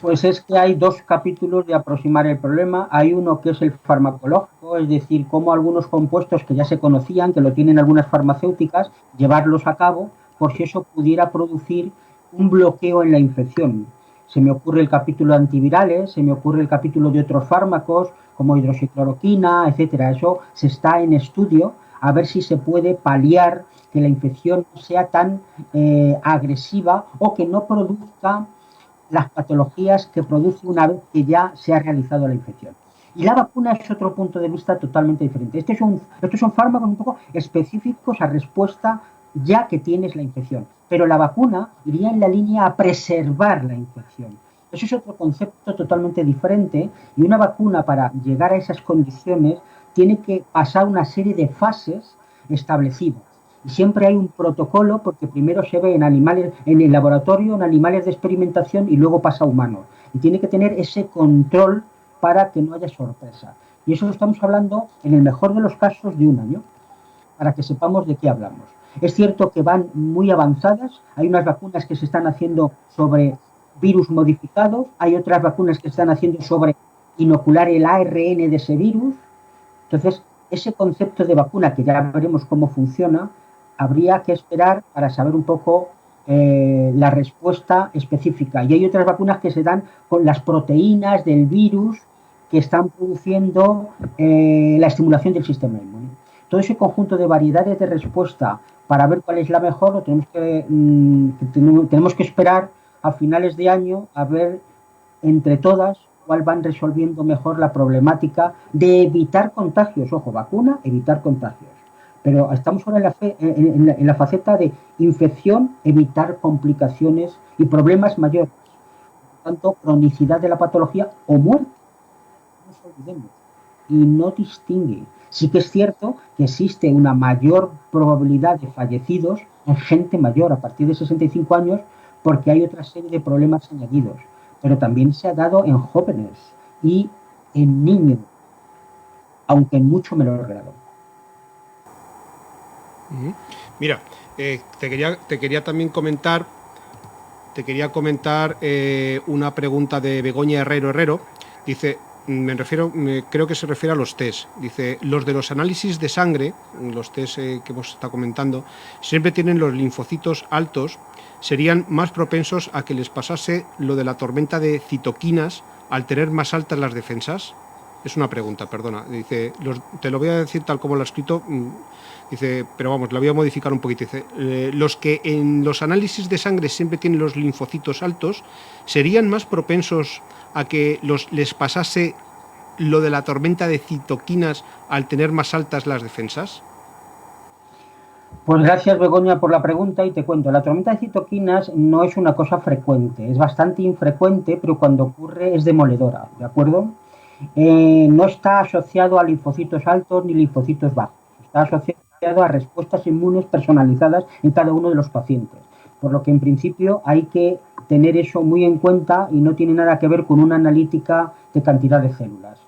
Speaker 2: Pues es que hay dos capítulos de aproximar el problema. Hay uno que es el farmacológico, es decir, cómo algunos compuestos que ya se conocían, que lo tienen algunas farmacéuticas, llevarlos a cabo por si eso pudiera producir un bloqueo en la infección. Se me ocurre el capítulo de antivirales, se me ocurre el capítulo de otros fármacos como hidroxicloroquina, etcétera. Eso se está en estudio a ver si se puede paliar que la infección no sea tan agresiva o que no produzca las patologías que produce una vez que ya se ha realizado la infección. Y la vacuna es otro punto de vista totalmente diferente. Estos son fármacos un poco específicos a respuesta ya que tienes la infección. Pero la vacuna iría en la línea a preservar la infección. Eso es otro concepto totalmente diferente y una vacuna para llegar a esas condiciones tiene que pasar una serie de fases establecidas. Y siempre hay un protocolo porque primero se ve en animales, en el laboratorio, en animales de experimentación y luego pasa a humanos. Y tiene que tener ese control para que no haya sorpresa. Y eso estamos hablando, en el mejor de los casos, de un año, para que sepamos de qué hablamos. Es cierto que van muy avanzadas, hay unas vacunas que se están haciendo sobre virus modificados, hay otras vacunas que se están haciendo sobre inocular el ARN de ese virus. Entonces, ese concepto de vacuna, que ya veremos cómo funciona, habría que esperar para saber un poco la respuesta específica. Y hay otras vacunas que se dan con las proteínas del virus que están produciendo la estimulación del sistema inmune. Todo ese conjunto de variedades de respuesta para ver cuál es la mejor, lo tenemos que esperar a finales de año a ver entre todas cuál van resolviendo mejor la problemática de evitar contagios. Ojo, vacuna, evitar contagios. Pero estamos ahora en la faceta de infección, evitar complicaciones y problemas mayores. Por tanto, cronicidad de la patología o muerte. No nos olvidemos. Y no distingue. Sí que es cierto que existe una mayor probabilidad de fallecidos en gente mayor a partir de 65 años porque hay otra serie de problemas añadidos. Pero también se ha dado en jóvenes y en niños, aunque en mucho menor grado.
Speaker 1: Mira, te quería también comentar, una pregunta de Begoña Herrero. Dice, creo que se refiere a los test. Dice, los de los análisis de sangre, los test que hemos estado comentando, siempre tienen los linfocitos altos, serían más propensos a que les pasase lo de la tormenta de citoquinas al tener más altas las defensas. Es una pregunta, perdona. Dice, te lo voy a decir tal como lo ha escrito. Dice, pero vamos, la voy a modificar un poquito. Dice, los que en los análisis de sangre siempre tienen los linfocitos altos, ¿serían más propensos a que les pasase lo de la tormenta de citoquinas al tener más altas las defensas?
Speaker 2: Pues gracias, Begoña, por la pregunta y te cuento. La tormenta de citoquinas no es una cosa frecuente, es bastante infrecuente, pero cuando ocurre es demoledora, ¿de acuerdo? No está asociado a linfocitos altos ni linfocitos bajos, está asociado a respuestas inmunes personalizadas en cada uno de los pacientes. Por lo que en principio hay que tener eso muy en cuenta y no tiene nada que ver con una analítica de cantidad de células.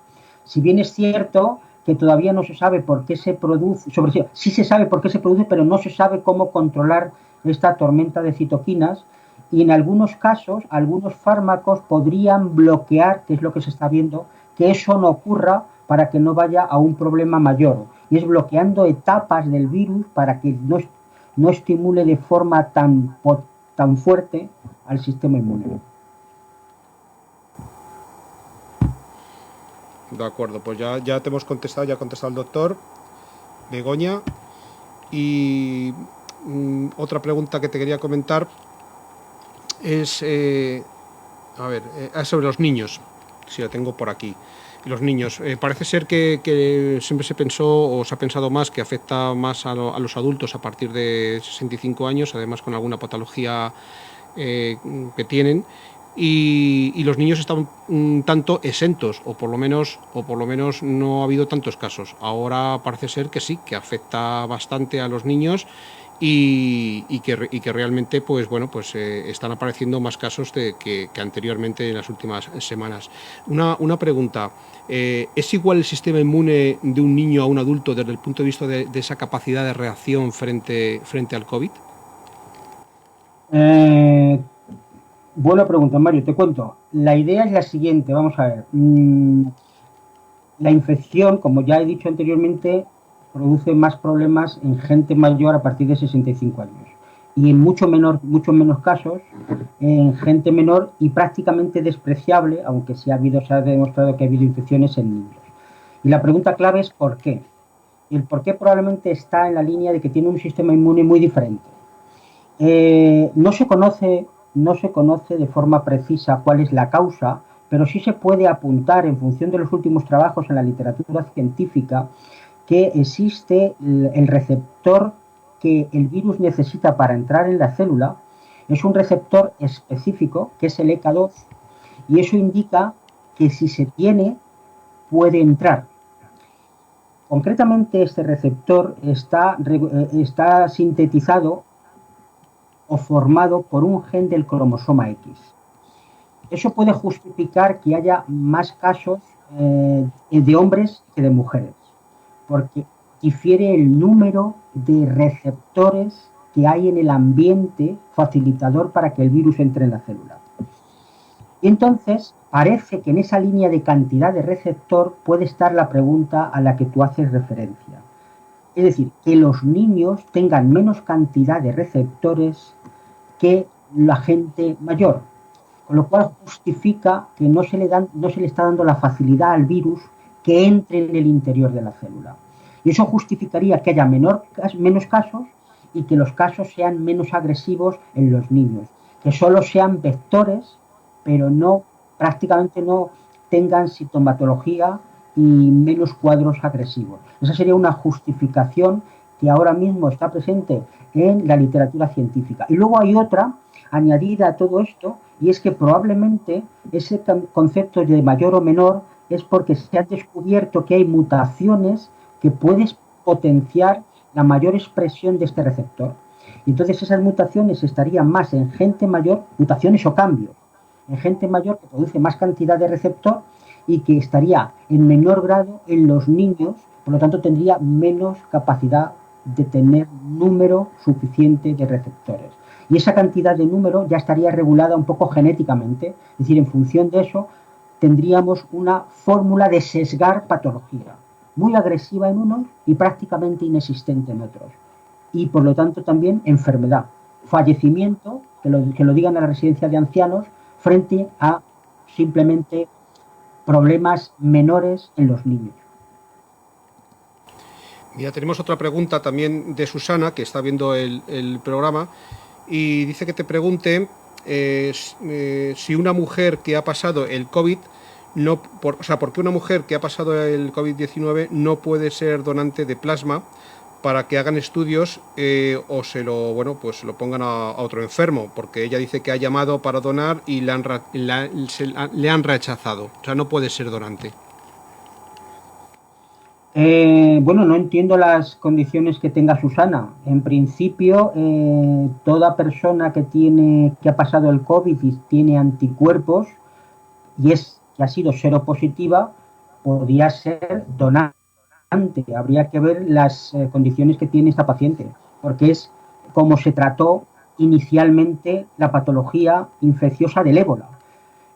Speaker 2: Si bien es cierto que todavía no se sabe por qué se produce, sí se sabe por qué se produce, pero no se sabe cómo controlar esta tormenta de citoquinas y en algunos casos, algunos fármacos podrían bloquear, que es lo que se está viendo, que eso no ocurra para que no vaya a un problema mayor. Y es bloqueando etapas del virus para que no estimule de forma tan fuerte al sistema inmune.
Speaker 1: De acuerdo, pues ya te hemos contestado, ya ha contestado el doctor Begoña. Y otra pregunta que te quería comentar es sobre los niños. Si la tengo por aquí. Los niños. Parece ser que siempre se pensó o se ha pensado más que afecta más a los adultos a partir de 65 años, además con alguna patología que tienen. Y los niños están un tanto exentos, o por lo menos no ha habido tantos casos. Ahora parece ser que sí, que afecta bastante a los niños y que realmente están apareciendo más casos que anteriormente en las últimas semanas. Una pregunta, ¿es igual el sistema inmune de un niño a un adulto desde el punto de vista de esa capacidad de reacción frente al COVID?
Speaker 2: Buena pregunta, Mario, te cuento. La idea es la siguiente, vamos a ver. La infección, como ya he dicho anteriormente, produce más problemas en gente mayor a partir de 65 años. y en muchos menos casos en gente menor y prácticamente despreciable, aunque se ha demostrado que ha habido infecciones en niños. Y la pregunta clave es ¿por qué? Y el por qué probablemente está en la línea de que tiene un sistema inmune muy diferente. No se conoce de forma precisa cuál es la causa, pero sí se puede apuntar en función de los últimos trabajos en la literatura científica que existe el receptor que el virus necesita para entrar en la célula. Es un receptor específico que es el ECA2 y eso indica que si se tiene puede entrar. Concretamente este receptor está sintetizado o formado por un gen del cromosoma X. Eso puede justificar que haya más casos de hombres que de mujeres, porque difiere el número de receptores que hay en el ambiente facilitador para que el virus entre en la célula. Y entonces parece que en esa línea de cantidad de receptor puede estar la pregunta a la que tú haces referencia. Es decir, que los niños tengan menos cantidad de receptores que la gente mayor, con lo cual justifica que no se le está dando la facilidad al virus que entre en el interior de la célula. Y eso justificaría que haya menos casos y que los casos sean menos agresivos en los niños, que solo sean vectores, pero prácticamente no tengan sintomatología y menos cuadros agresivos. Esa sería una justificación que ahora mismo está presente en la literatura científica. Y luego hay otra añadida a todo esto, y es que probablemente ese concepto de mayor o menor es porque se ha descubierto que hay mutaciones que pueden potenciar la mayor expresión de este receptor. Y entonces esas mutaciones estarían más en gente mayor, mutaciones o cambios, en gente mayor que produce más cantidad de receptor y que estaría en menor grado en los niños, por lo tanto tendría menos capacidad de tener número suficiente de receptores. Y esa cantidad de número ya estaría regulada un poco genéticamente, es decir, en función de eso tendríamos una fórmula de sesgar patología, muy agresiva en unos y prácticamente inexistente en otros. Y por lo tanto también enfermedad, fallecimiento, que lo digan a la residencia de ancianos, frente a simplemente problemas menores en los niños.
Speaker 1: Ya tenemos otra pregunta también de Susana, que está viendo el programa, y dice que te pregunte si una mujer que ha pasado el COVID, ¿por qué una mujer que ha pasado el COVID-19 no puede ser donante de plasma para que hagan estudios o lo pongan a otro enfermo? Porque ella dice que ha llamado para donar y le han rechazado. O sea, no puede ser donante.
Speaker 2: No entiendo las condiciones que tenga Susana. En principio, toda persona que ha pasado el COVID y tiene anticuerpos que ha sido seropositiva, podría ser donante. Habría que ver las condiciones que tiene esta paciente, porque es como se trató inicialmente la patología infecciosa del ébola.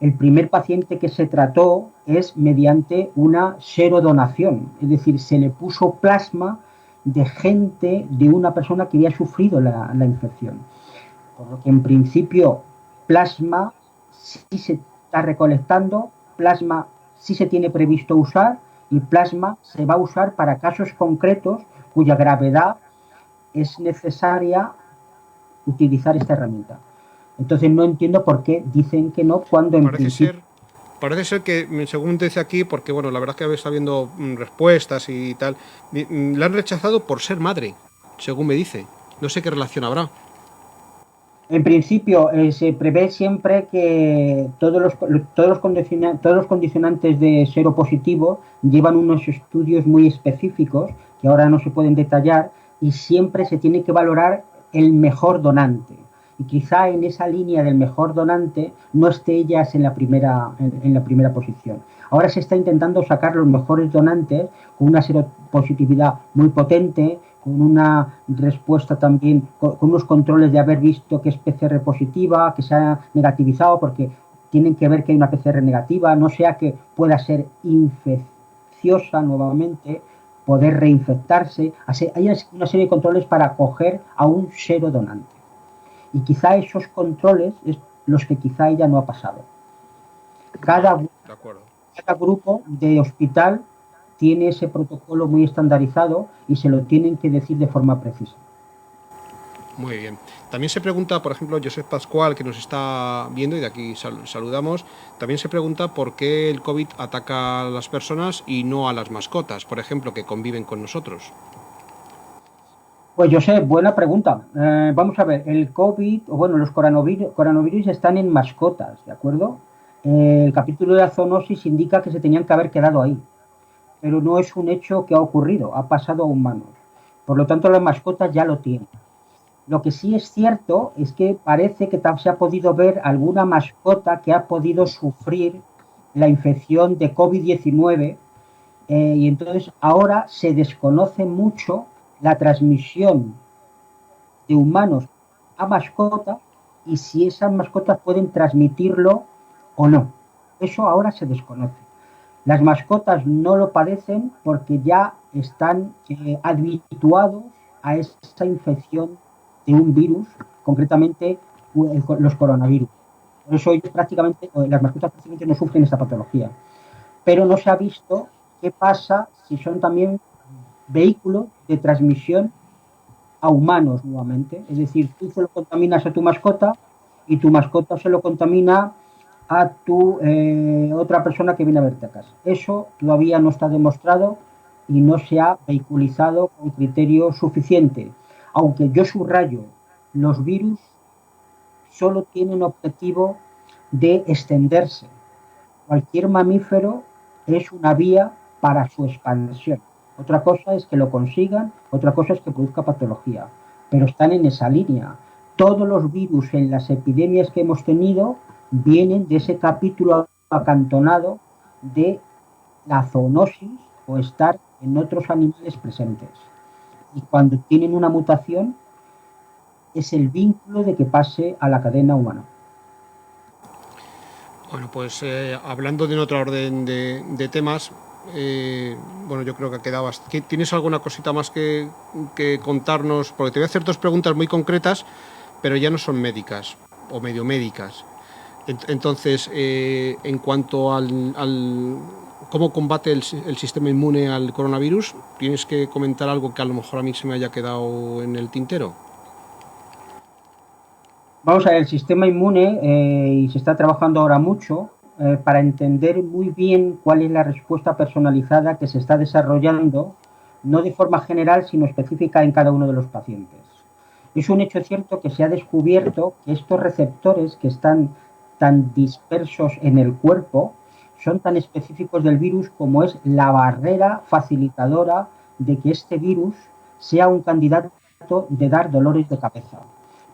Speaker 2: El primer paciente que se trató es mediante una serodonación, es decir, se le puso plasma de gente, de una persona que había sufrido la infección. Por lo que en principio plasma sí se está recolectando, plasma sí se tiene previsto usar y plasma se va a usar para casos concretos cuya gravedad es necesaria utilizar esta herramienta. Entonces no entiendo por qué dicen que no cuando en principio...
Speaker 1: Parece ser que, según dice aquí, porque bueno, la verdad es que está viendo respuestas y tal, la han rechazado por ser madre, según me dice. No sé qué relación habrá.
Speaker 2: En principio, se prevé siempre que todos los condicionantes de seropositivo llevan unos estudios muy específicos que ahora no se pueden detallar y siempre se tiene que valorar el mejor donante. Y quizá en esa línea del mejor donante no esté ellas en la primera posición. Ahora se está intentando sacar los mejores donantes con una seropositividad muy potente, con una respuesta también, con unos controles de haber visto que es PCR positiva, que se ha negativizado, porque tienen que ver que hay una PCR negativa, no sea que pueda ser infecciosa nuevamente, poder reinfectarse. Hay una serie de controles para acoger a un serodonante. Y quizá esos controles es los que quizá ella no ha pasado. Cada grupo de hospital tiene ese protocolo muy estandarizado y se lo tienen que decir de forma precisa.
Speaker 1: Muy bien. También se pregunta, por ejemplo, Josep Pascual, que nos está viendo y de aquí saludamos, también se pregunta por qué el COVID ataca a las personas y no a las mascotas, por ejemplo, que conviven con nosotros.
Speaker 2: Pues Josep, buena pregunta. Vamos a ver, el COVID, o bueno, los coronavirus están en mascotas, ¿de acuerdo? El capítulo de la zoonosis indica que se tenían que haber quedado ahí, pero no es un hecho que ha ocurrido, ha pasado a humanos. Por lo tanto, las mascotas ya lo tienen. Lo que sí es cierto es que parece que se ha podido ver alguna mascota que ha podido sufrir la infección de COVID-19 y entonces ahora se desconoce mucho la transmisión de humanos a mascotas y si esas mascotas pueden transmitirlo o no. Eso ahora se desconoce. Las mascotas no lo padecen porque ya están habituados a esa infección de un virus, concretamente los coronavirus. Por eso ellos las mascotas prácticamente no sufren esta patología. Pero no se ha visto qué pasa si son también vehículos de transmisión a humanos nuevamente. Es decir, tú se lo contaminas a tu mascota y tu mascota se lo contamina a tu otra persona que viene a verte a casa. Eso todavía no está demostrado y no se ha vehiculizado con criterio suficiente. Aunque yo subrayo, los virus solo tienen objetivo de extenderse. Cualquier mamífero es una vía para su expansión. Otra cosa es que lo consigan, otra cosa es que produzca patología, pero están en esa línea. Todos los virus en las epidemias que hemos tenido vienen de ese capítulo acantonado de la zoonosis o estar en otros animales presentes. Y cuando tienen una mutación, es el vínculo de que pase a la cadena humana.
Speaker 1: Bueno, pues hablando de otra orden de temas, bueno, yo creo que ha quedado... ¿Tienes alguna cosita más que contarnos? Porque te voy a hacer dos preguntas muy concretas, pero ya no son médicas o medio médicas. Entonces, en cuanto al cómo combate el sistema inmune al coronavirus, ¿tienes que comentar algo que a lo mejor a mí se me haya quedado en el tintero?
Speaker 2: Vamos a ver, el sistema inmune, y se está trabajando ahora mucho, para entender muy bien cuál es la respuesta personalizada que se está desarrollando, no de forma general, sino específica en cada uno de los pacientes. Es un hecho cierto que se ha descubierto que estos receptores que están tan dispersos en el cuerpo son tan específicos del virus como es la barrera facilitadora de que este virus sea un candidato de dar dolores de cabeza.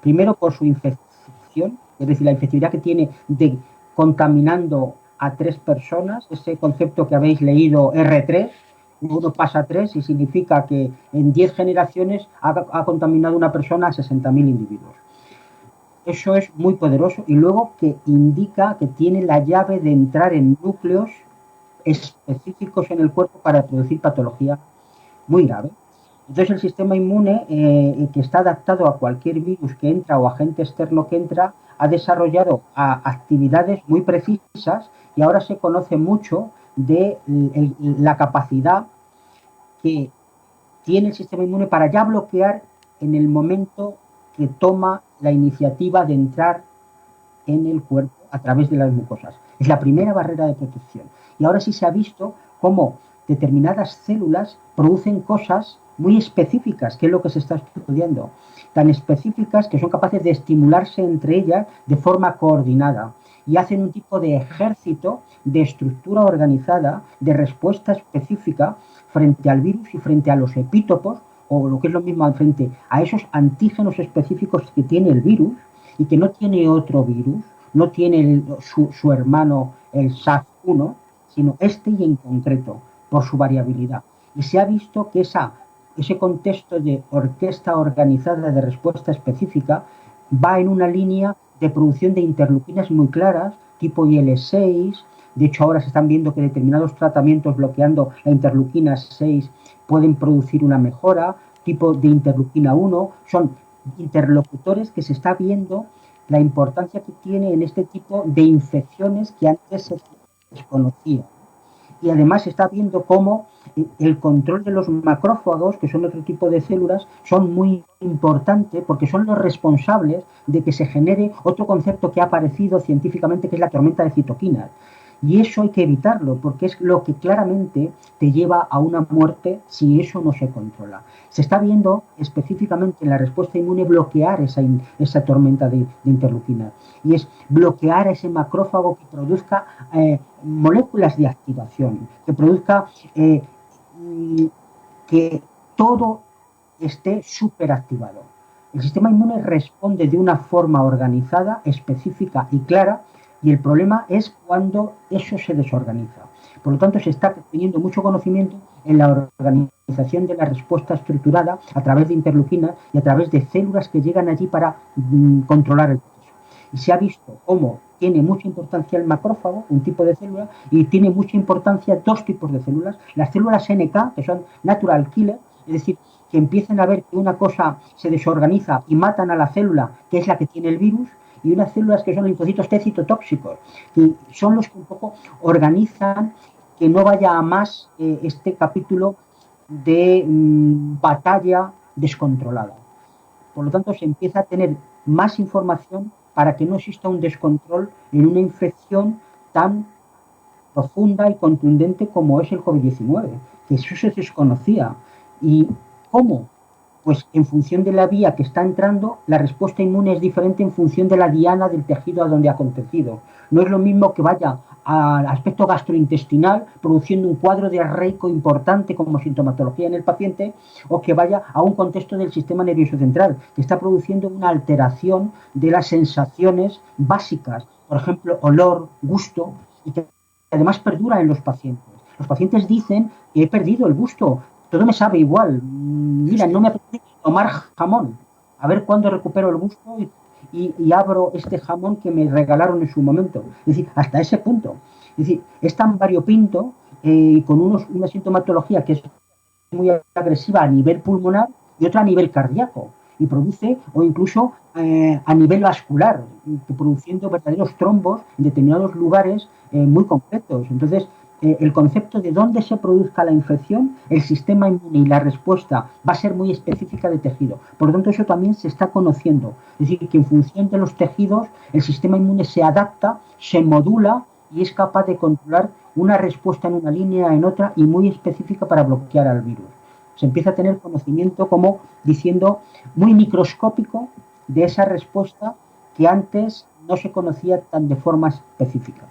Speaker 2: Primero por su infección, es decir, la infectividad que tiene de contaminando a 3 personas, ese concepto que habéis leído R3, uno pasa a 3 y significa que en 10 generaciones ha contaminado una persona a 60.000 individuos. Eso es muy poderoso y luego que indica que tiene la llave de entrar en núcleos específicos en el cuerpo para producir patología muy grave. Entonces el sistema inmune, que está adaptado a cualquier virus que entra o agente externo que entra, ha desarrollado actividades muy precisas y ahora se conoce mucho de la capacidad que tiene el sistema inmune para ya bloquear en el momento que toma la iniciativa de entrar en el cuerpo a través de las mucosas. Es la primera barrera de protección. Y ahora sí se ha visto cómo determinadas células producen cosas muy específicas, que es lo que se está estudiando, tan específicas que son capaces de estimularse entre ellas de forma coordinada y hacen un tipo de ejército de estructura organizada, de respuesta específica frente al virus y frente a los epítopos, o lo que es lo mismo, frente a esos antígenos específicos que tiene el virus y que no tiene otro virus, no tiene su hermano el SARS-1, sino este y en concreto, por su variabilidad. Y se ha visto que ese contexto de orquesta organizada de respuesta específica va en una línea de producción de interleuquinas muy claras, tipo IL-6. De hecho, ahora se están viendo que determinados tratamientos bloqueando la interleuquina 6 pueden producir una mejora, tipo de interleuquina 1. Son interlocutores que se está viendo la importancia que tiene en este tipo de infecciones que antes se desconocían. Y además se está viendo cómo el control de los macrófagos, que son otro tipo de células, son muy importantes porque son los responsables de que se genere otro concepto que ha aparecido científicamente, que es la tormenta de citoquinas. Y eso hay que evitarlo, porque es lo que claramente te lleva a una muerte si eso no se controla. Se está viendo específicamente en la respuesta inmune bloquear esa tormenta de interleuquinas. Y es bloquear a ese macrófago que produzca moléculas de activación, que produzca que todo esté superactivado. El sistema inmune responde de una forma organizada, específica y clara, y el problema es cuando eso se desorganiza. Por lo tanto, se está teniendo mucho conocimiento en la organización de la respuesta estructurada a través de interleuquinas y a través de células que llegan allí para controlar el proceso. Y se ha visto cómo tiene mucha importancia el macrófago, un tipo de célula, y tiene mucha importancia dos tipos de células. Las células NK, que son natural killer, es decir, que empiezan a ver que una cosa se desorganiza y matan a la célula, que es la que tiene el virus, y unas células que son linfocitos T citotóxicos, que son los que un poco organizan que no vaya a más este capítulo de batalla descontrolada. Por lo tanto, se empieza a tener más información para que no exista un descontrol en una infección tan profunda y contundente como es el COVID-19, que eso se desconocía. ¿Y cómo? Pues en función de la vía que está entrando, la respuesta inmune es diferente en función de la diana del tejido a donde ha acontecido. No es lo mismo que vaya al aspecto gastrointestinal, produciendo un cuadro diarreico importante como sintomatología en el paciente, o que vaya a un contexto del sistema nervioso central, que está produciendo una alteración de las sensaciones básicas, por ejemplo, olor, gusto, y que además perdura en los pacientes. Los pacientes dicen que he perdido el gusto, todo me sabe igual. Mira, no me apetece tomar jamón. A ver cuándo recupero el gusto y abro este jamón que me regalaron en su momento. Es decir, hasta ese punto. Es decir, es tan variopinto con una sintomatología que es muy agresiva a nivel pulmonar y otra a nivel cardíaco. Y produce, o incluso a nivel vascular, produciendo verdaderos trombos en determinados lugares muy concretos. Entonces, el concepto de dónde se produzca la infección, el sistema inmune y la respuesta va a ser muy específica de tejido. Por lo tanto, eso también se está conociendo. Es decir, que en función de los tejidos, el sistema inmune se adapta, se modula y es capaz de controlar una respuesta en una línea, en otra, y muy específica para bloquear al virus. Se empieza a tener conocimiento, como diciendo, muy microscópico de esa respuesta que antes no se conocía tan de forma específica.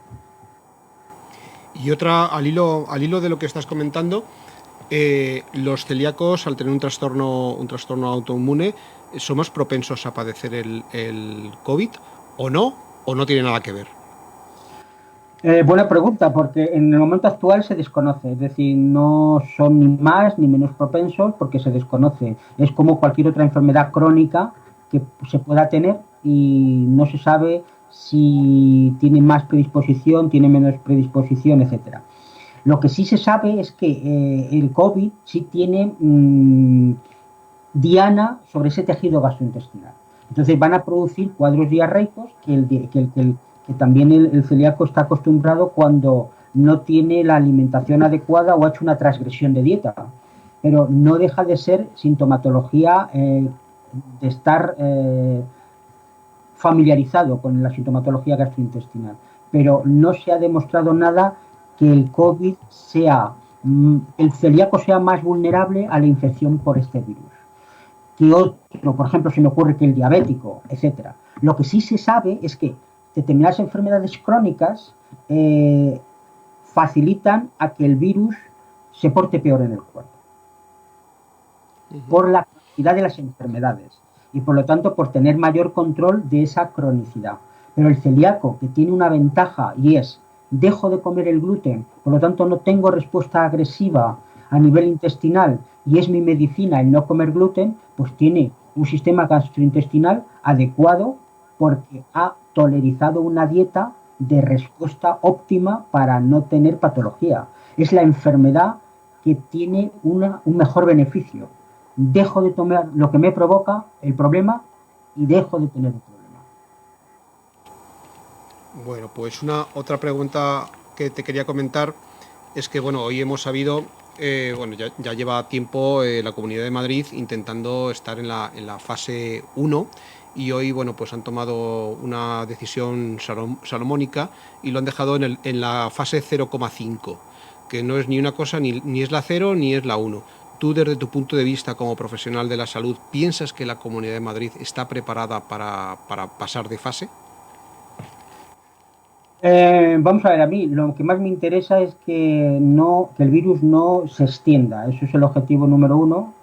Speaker 1: Y otra, al hilo de lo que estás comentando, los celíacos, al tener un trastorno autoinmune, ¿somos propensos a padecer el COVID o no tiene nada que ver?
Speaker 2: Buena pregunta, porque en el momento actual se desconoce, es decir, no son ni más ni menos propensos porque se desconoce. Es como cualquier otra enfermedad crónica que se pueda tener y no se sabe si tiene más predisposición, tiene menos predisposición, etcétera. Lo que sí se sabe es que el COVID sí tiene diana sobre ese tejido gastrointestinal. Entonces van a producir cuadros diarreicos que también el celíaco está acostumbrado cuando no tiene la alimentación adecuada o ha hecho una transgresión de dieta. Pero no deja de ser sintomatología de estar familiarizado con la sintomatología gastrointestinal. Pero no se ha demostrado nada que el COVID el celíaco sea más vulnerable a la infección por este virus que otro. Por ejemplo, se me ocurre que el diabético, etcétera. Lo que sí se sabe es que determinadas enfermedades crónicas facilitan a que el virus se porte peor en el cuerpo por la cronicidad de las enfermedades y por lo tanto por tener mayor control de esa cronicidad. Pero el celíaco, que tiene una ventaja y es dejo de comer el gluten, por lo tanto no tengo respuesta agresiva a nivel intestinal y es mi medicina el no comer gluten, pues tiene un sistema gastrointestinal adecuado porque ha tolerizado una dieta de respuesta óptima para no tener patología. Es la enfermedad que tiene un mejor beneficio. dejo de tomar lo que me provoca el problema y dejo de tener el problema.
Speaker 1: Bueno, pues una otra pregunta que te quería comentar es que, bueno, hoy hemos sabido, bueno, ya lleva tiempo la Comunidad de Madrid intentando estar en la fase 1 y hoy, bueno, pues han tomado una decisión salomónica y lo han dejado en la fase 0,5, que no es ni una cosa, ni es la 0 ni es la 1. Tú, desde tu punto de vista como profesional de la salud, ¿piensas que la Comunidad de Madrid está preparada para pasar de fase?
Speaker 2: Vamos a ver, a mí lo que más me interesa es que el virus no se extienda. Eso es el objetivo número uno.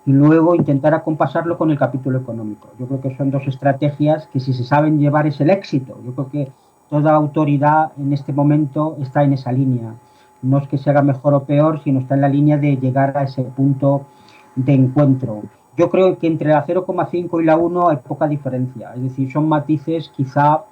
Speaker 2: Y luego intentar acompasarlo con el capítulo económico. Yo creo que son dos estrategias que, si se saben llevar, es el éxito. Yo creo que toda autoridad en este momento está en esa línea. No es que se haga mejor o peor, sino está en la línea de llegar a ese punto de encuentro. Yo creo que entre la 0,5 y la 1 hay poca diferencia. Es decir, son matices quizá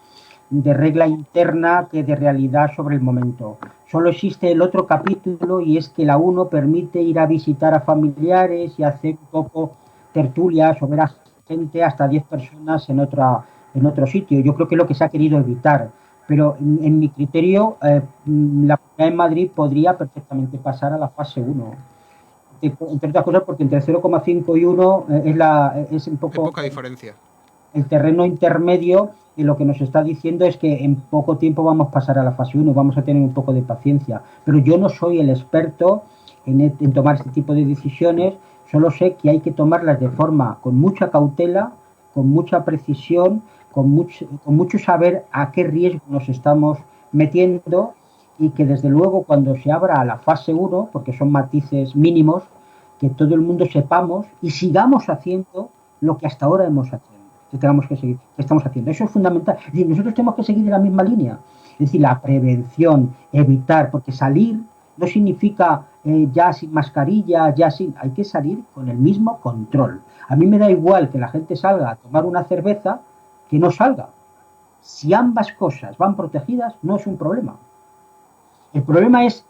Speaker 2: de regla interna que de realidad sobre el momento. Solo existe el otro capítulo, y es que la 1 permite ir a visitar a familiares y hacer un poco tertulias o ver a gente, hasta 10 personas en otro sitio. Yo creo que es lo que se ha querido evitar. Pero en mi criterio, la Comunidad de Madrid podría perfectamente pasar a la fase 1. Entre otras cosas porque entre 0,5 y 1 es un poco...
Speaker 1: Hay poca diferencia.
Speaker 2: El terreno intermedio, y lo que nos está diciendo es que en poco tiempo vamos a pasar a la fase 1, vamos a tener un poco de paciencia. Pero yo no soy el experto en tomar este tipo de decisiones, solo sé que hay que tomarlas de forma con mucha cautela, con mucha precisión, con mucho saber a qué riesgo nos estamos metiendo, y que desde luego cuando se abra a la fase 1, porque son matices mínimos, que todo el mundo sepamos y sigamos haciendo lo que hasta ahora hemos hecho. Que tenemos que seguir, que estamos haciendo. Eso es fundamental. Es decir, nosotros tenemos que seguir en la misma línea. Es decir, la prevención, evitar, porque salir no significa ya sin mascarilla, hay que salir con el mismo control. A mí me da igual que la gente salga a tomar una cerveza que no salga. Si ambas cosas van protegidas, no es un problema. El problema es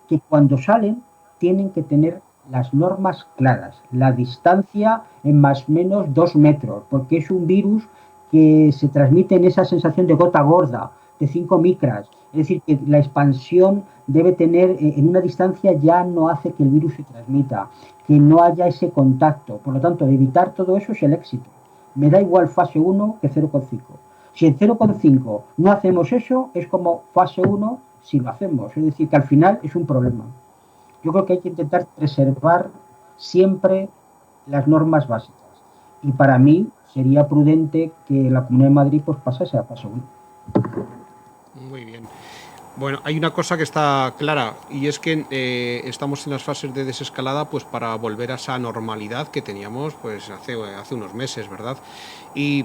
Speaker 2: que cuando salen tienen que tener las normas claras, la distancia en más o menos 2 metros, porque es un virus que se transmite en esa sensación de gota gorda, de 5 micras. Es decir, que la expansión debe tener, en una distancia ya no hace que el virus se transmita, que no haya ese contacto. Por lo tanto, de evitar todo eso es el éxito. Me da igual fase 1 que 0,5. Si en 0,5 no hacemos eso, es como fase 1 si lo hacemos. Es decir, que al final es un problema. Yo creo que hay que intentar preservar siempre las normas básicas. Y para mí sería prudente que la Comunidad de Madrid pues pasase a fase 1.
Speaker 1: Muy bien. Bueno, hay una cosa que está clara, y es que estamos en las fases de desescalada pues para volver a esa normalidad que teníamos pues hace unos meses, ¿verdad?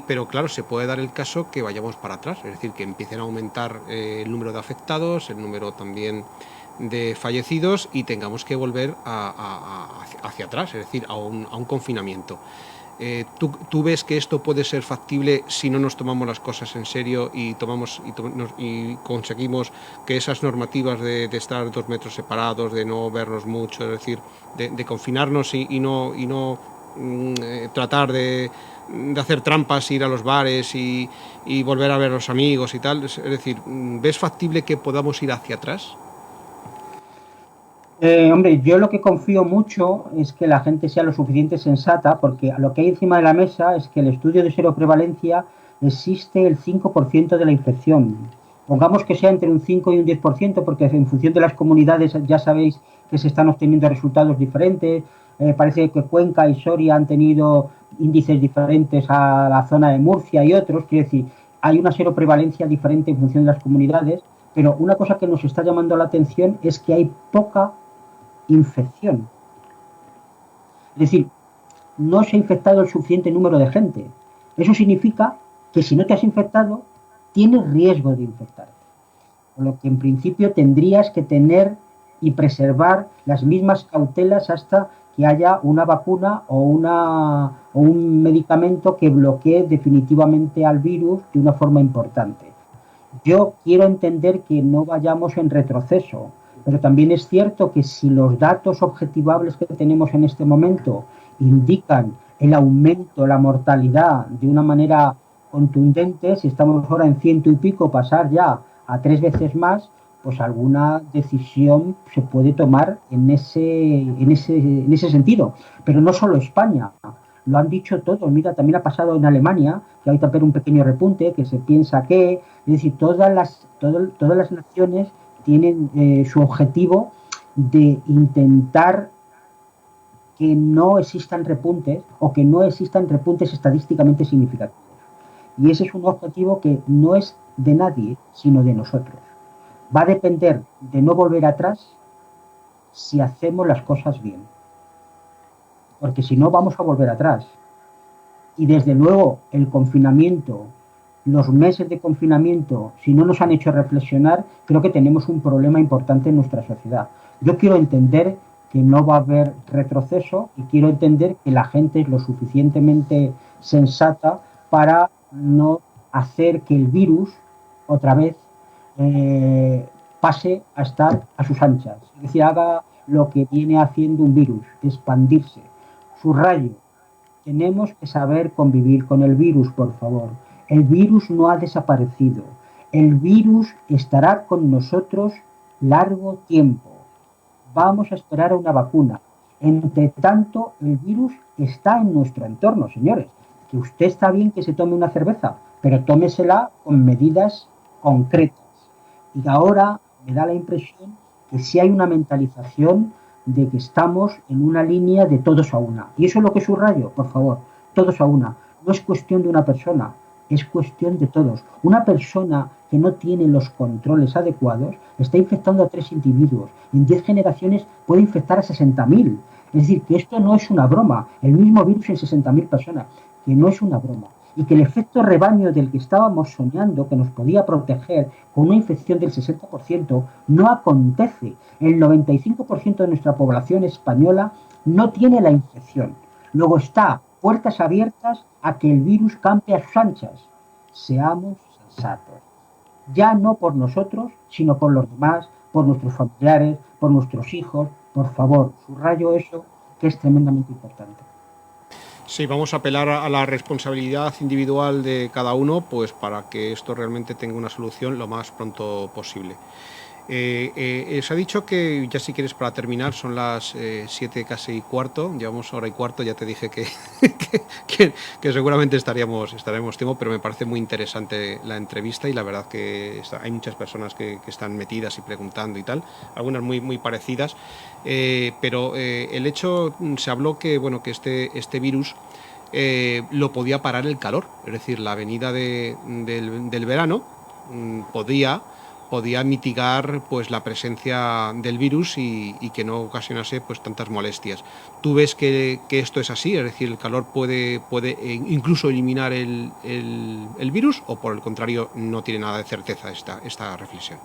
Speaker 1: Pero claro, se puede dar el caso que vayamos para atrás, es decir, que empiecen a aumentar el número de afectados, el número también de fallecidos, y tengamos que volver hacia atrás, es decir, a un confinamiento. ¿Tú ves que esto puede ser factible si no nos tomamos las cosas en serio y conseguimos que esas normativas de estar 2 metros separados, de no vernos mucho, es decir, de confinarnos y no tratar de hacer trampas, ir a los bares y volver a ver a los amigos y tal? Es decir, ¿ves factible que podamos ir hacia atrás?
Speaker 2: Hombre, yo lo que confío mucho es que la gente sea lo suficiente sensata, porque lo que hay encima de la mesa es que el estudio de seroprevalencia existe el 5% de la infección. Pongamos que sea entre un 5 y un 10%, porque en función de las comunidades ya sabéis que se están obteniendo resultados diferentes. Parece que Cuenca y Soria han tenido índices diferentes a la zona de Murcia y otros. Quiere decir, hay una seroprevalencia diferente en función de las comunidades, pero una cosa que nos está llamando la atención es que hay poca infección. Es decir, no se ha infectado el suficiente número de gente. Eso significa que si no te has infectado, tienes riesgo de infectarte. Por lo que en principio tendrías que tener y preservar las mismas cautelas hasta que haya una vacuna o un medicamento que bloquee definitivamente al virus de una forma importante. Yo quiero entender que no vayamos en retroceso, pero también es cierto que si los datos objetivables que tenemos en este momento indican el aumento, la mortalidad de una manera contundente, si estamos ahora en 100 y pico, pasar ya a 3 veces más, pues alguna decisión se puede tomar en ese sentido. Pero no solo España, lo han dicho todos. Mira, también ha pasado en Alemania, que hay también un pequeño repunte, que se piensa que, es decir, todas las naciones tienen su objetivo de intentar que no existan repuntes o que no existan repuntes estadísticamente significativos. Y ese es un objetivo que no es de nadie, sino de nosotros. Va a depender de no volver atrás si hacemos las cosas bien. Porque si no, vamos a volver atrás. Y desde luego, el confinamiento, los meses de confinamiento, si no nos han hecho reflexionar, creo que tenemos un problema importante en nuestra sociedad. Yo quiero entender que no va a haber retroceso y quiero entender que la gente es lo suficientemente sensata para no hacer que el virus otra vez pase a estar a sus anchas. Es decir, haga lo que viene haciendo un virus, expandirse. Subrayo, tenemos que saber convivir con el virus, por favor. El virus no ha desaparecido. El virus estará con nosotros largo tiempo. Vamos a esperar a una vacuna. Entre tanto, el virus está en nuestro entorno, señores. Que usted está bien que se tome una cerveza, pero tómesela con medidas concretas. Y ahora me da la impresión que sí hay una mentalización de que estamos en una línea de todos a una. Y eso es lo que subrayo, por favor, todos a una. No es cuestión de una persona, es cuestión de todos. Una persona que no tiene los controles adecuados está infectando a 3 individuos. En 10 generaciones puede infectar a 60.000. Es decir, que esto no es una broma. El mismo virus en 60.000 personas, que no es una broma. Y que el efecto rebaño del que estábamos soñando, que nos podía proteger con una infección del 60%, no acontece. El 95% de nuestra población española no tiene la infección. Luego está puertas abiertas a que el virus campe a sus anchas. Seamos sensatos. Ya no por nosotros, sino por los demás, por nuestros familiares, por nuestros hijos. Por favor, subrayo eso, que es tremendamente importante.
Speaker 1: Sí, vamos a apelar a la responsabilidad individual de cada uno, pues para que esto realmente tenga una solución lo más pronto posible. Se ha dicho que, ya si quieres para terminar, son las 7 casi y cuarto, llevamos hora y cuarto, ya te dije que seguramente estaremos tiempo, pero me parece muy interesante la entrevista y la verdad que hay muchas personas que están metidas y preguntando y tal, algunas muy parecidas, pero el hecho, se habló que, bueno, que este virus lo podía parar el calor, es decir, la venida del verano podía mitigar pues la presencia del virus y que no ocasionase pues tantas molestias. ¿Tú ves que esto es así? Es decir, ¿el calor puede incluso eliminar el virus o por el contrario no tiene nada de certeza esta reflexión?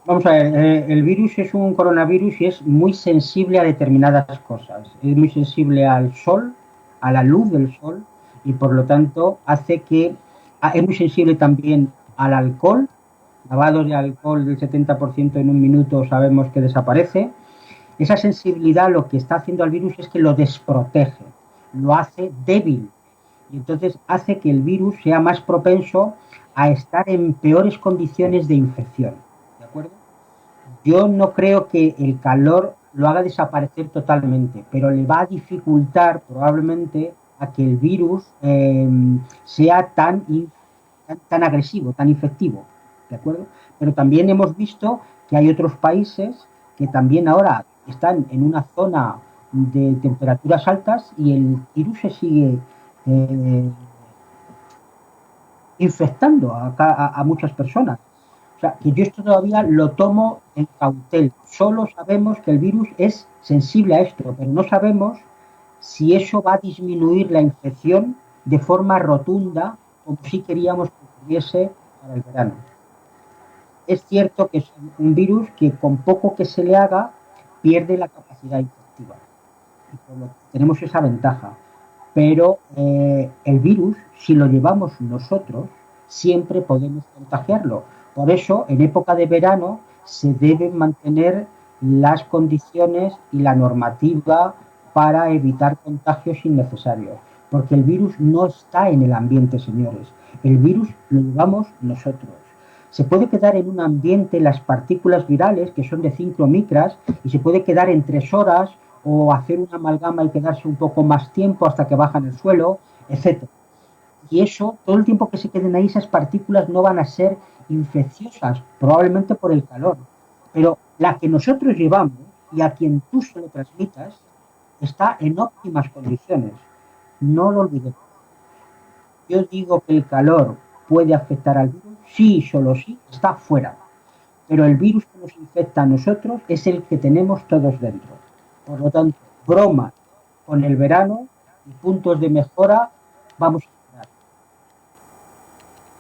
Speaker 2: Vamos a ver, el virus es un coronavirus y es muy sensible a determinadas cosas. Es muy sensible al sol, a la luz del sol y por lo tanto hace que... Es muy sensible también al alcohol. Lavados de alcohol del 70% en un minuto sabemos que desaparece. Esa sensibilidad lo que está haciendo al virus es que lo desprotege, lo hace débil y entonces hace que el virus sea más propenso a estar en peores condiciones de infección. ¿De acuerdo? Yo no creo que el calor lo haga desaparecer totalmente, pero le va a dificultar probablemente a que el virus sea tan agresivo, tan infectivo. ¿De acuerdo? Pero también hemos visto que hay otros países que también ahora están en una zona de temperaturas altas y el virus se sigue infectando a muchas personas. O sea, que yo esto todavía lo tomo en cautela. Solo sabemos que el virus es sensible a esto, pero no sabemos si eso va a disminuir la infección de forma rotunda como si queríamos que ocurriese para el verano. Es cierto que es un virus que con poco que se le haga pierde la capacidad infectiva. Y por lo que tenemos esa ventaja. Pero el virus, si lo llevamos nosotros, siempre podemos contagiarlo. Por eso, en época de verano, se deben mantener las condiciones y la normativa para evitar contagios innecesarios. Porque el virus no está en el ambiente, señores. El virus lo llevamos nosotros. Se puede quedar en un ambiente las partículas virales, que son de 5 micras, y se puede quedar en 3 horas o hacer una amalgama y quedarse un poco más tiempo hasta que bajan el suelo, etc. Y eso, todo el tiempo que se queden ahí, esas partículas no van a ser infecciosas, probablemente por el calor. Pero la que nosotros llevamos y a quien tú se lo transmitas está en óptimas condiciones. No lo olvidemos. Yo digo que el calor puede afectar al virus, sí y solo sí, está fuera. Pero el virus que nos infecta a nosotros es el que tenemos todos dentro. Por lo tanto, broma con el verano y puntos de mejora vamos a esperar.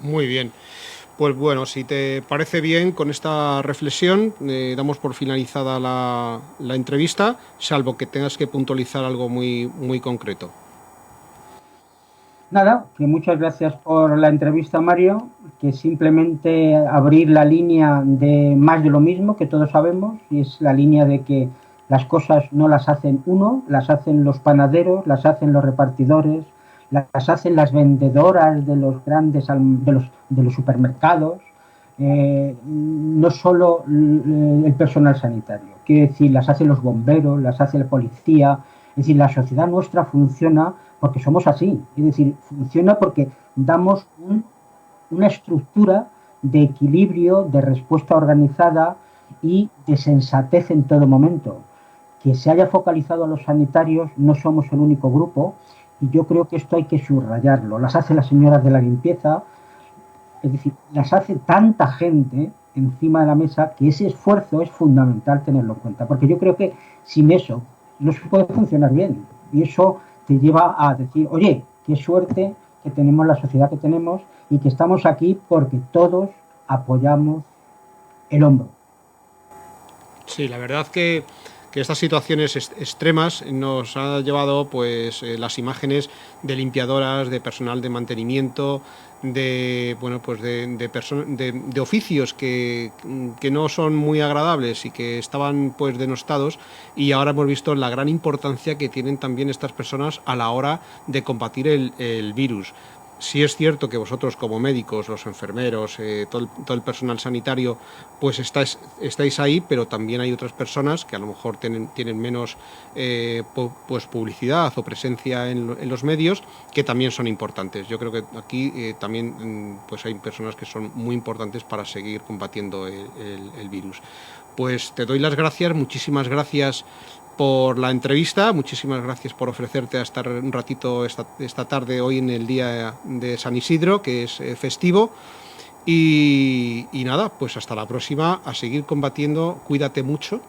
Speaker 1: Muy bien. Pues bueno, si te parece bien, con esta reflexión damos por finalizada la entrevista, salvo que tengas que puntualizar algo muy, muy concreto.
Speaker 2: Nada, que muchas gracias por la entrevista, Mario, que simplemente abrir la línea de más de lo mismo que todos sabemos, y es la línea de que las cosas no las hacen uno, las hacen los panaderos, las hacen los repartidores, las hacen las vendedoras de los grandes, de los supermercados, no solo el personal sanitario, quiero decir, las hacen los bomberos, las hace la policía, es decir, la sociedad nuestra funciona porque somos así, es decir, funciona porque damos una estructura de equilibrio, de respuesta organizada y de sensatez en todo momento. Que se haya focalizado a los sanitarios, no somos el único grupo, y yo creo que esto hay que subrayarlo. Las hace las señoras de la limpieza, es decir, las hace tanta gente encima de la mesa que ese esfuerzo es fundamental tenerlo en cuenta, porque yo creo que sin eso no se puede funcionar bien, y eso te lleva a decir, oye, qué suerte que tenemos la sociedad que tenemos y que estamos aquí porque todos apoyamos el hombro.
Speaker 1: Sí, la verdad que estas situaciones extremas nos ha llevado pues las imágenes de limpiadoras, de personal de mantenimiento, de bueno pues de oficios que no son muy agradables y que estaban pues denostados, y ahora hemos visto la gran importancia que tienen también estas personas a la hora de combatir el virus. Sí es cierto que vosotros como médicos, los enfermeros, todo el personal sanitario, pues estáis ahí, pero también hay otras personas que a lo mejor tienen menos pues publicidad o presencia en los medios, que también son importantes. Yo creo que aquí también pues hay personas que son muy importantes para seguir combatiendo el virus. Pues te doy las gracias, muchísimas gracias por la entrevista, muchísimas gracias por ofrecerte a estar un ratito esta tarde, hoy en el día de San Isidro, que es festivo, y nada, pues hasta la próxima, a seguir combatiendo, cuídate mucho,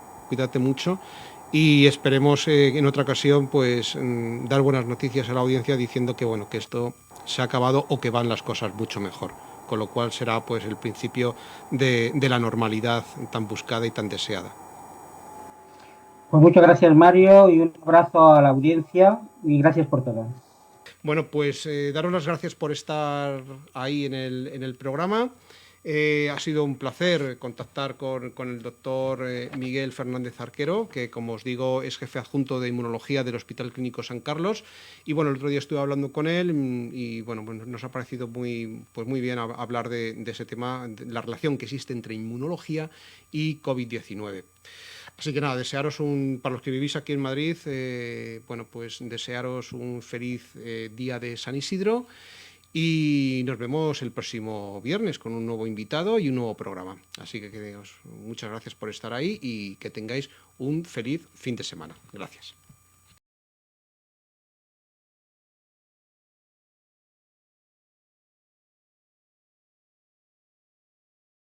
Speaker 1: y esperemos en otra ocasión pues dar buenas noticias a la audiencia diciendo que bueno, que esto se ha acabado o que van las cosas mucho mejor, con lo cual será pues el principio de la normalidad tan buscada y tan deseada.
Speaker 2: Pues muchas gracias, Mario, y un abrazo a la audiencia y gracias por todo.
Speaker 1: Bueno, pues daros las gracias por estar ahí en el programa. Ha sido un placer contactar con el doctor Miguel Fernández Arquero, que como os digo es jefe adjunto de inmunología del Hospital Clínico San Carlos. Y bueno, el otro día estuve hablando con él y bueno, nos ha parecido muy bien hablar de ese tema, de la relación que existe entre inmunología y COVID-19. Así que nada, para los que vivís aquí en Madrid, bueno, pues desearos un feliz día de San Isidro, y nos vemos el próximo viernes con un nuevo invitado y un nuevo programa. Así que muchas gracias por estar ahí y que tengáis un feliz fin de semana. Gracias.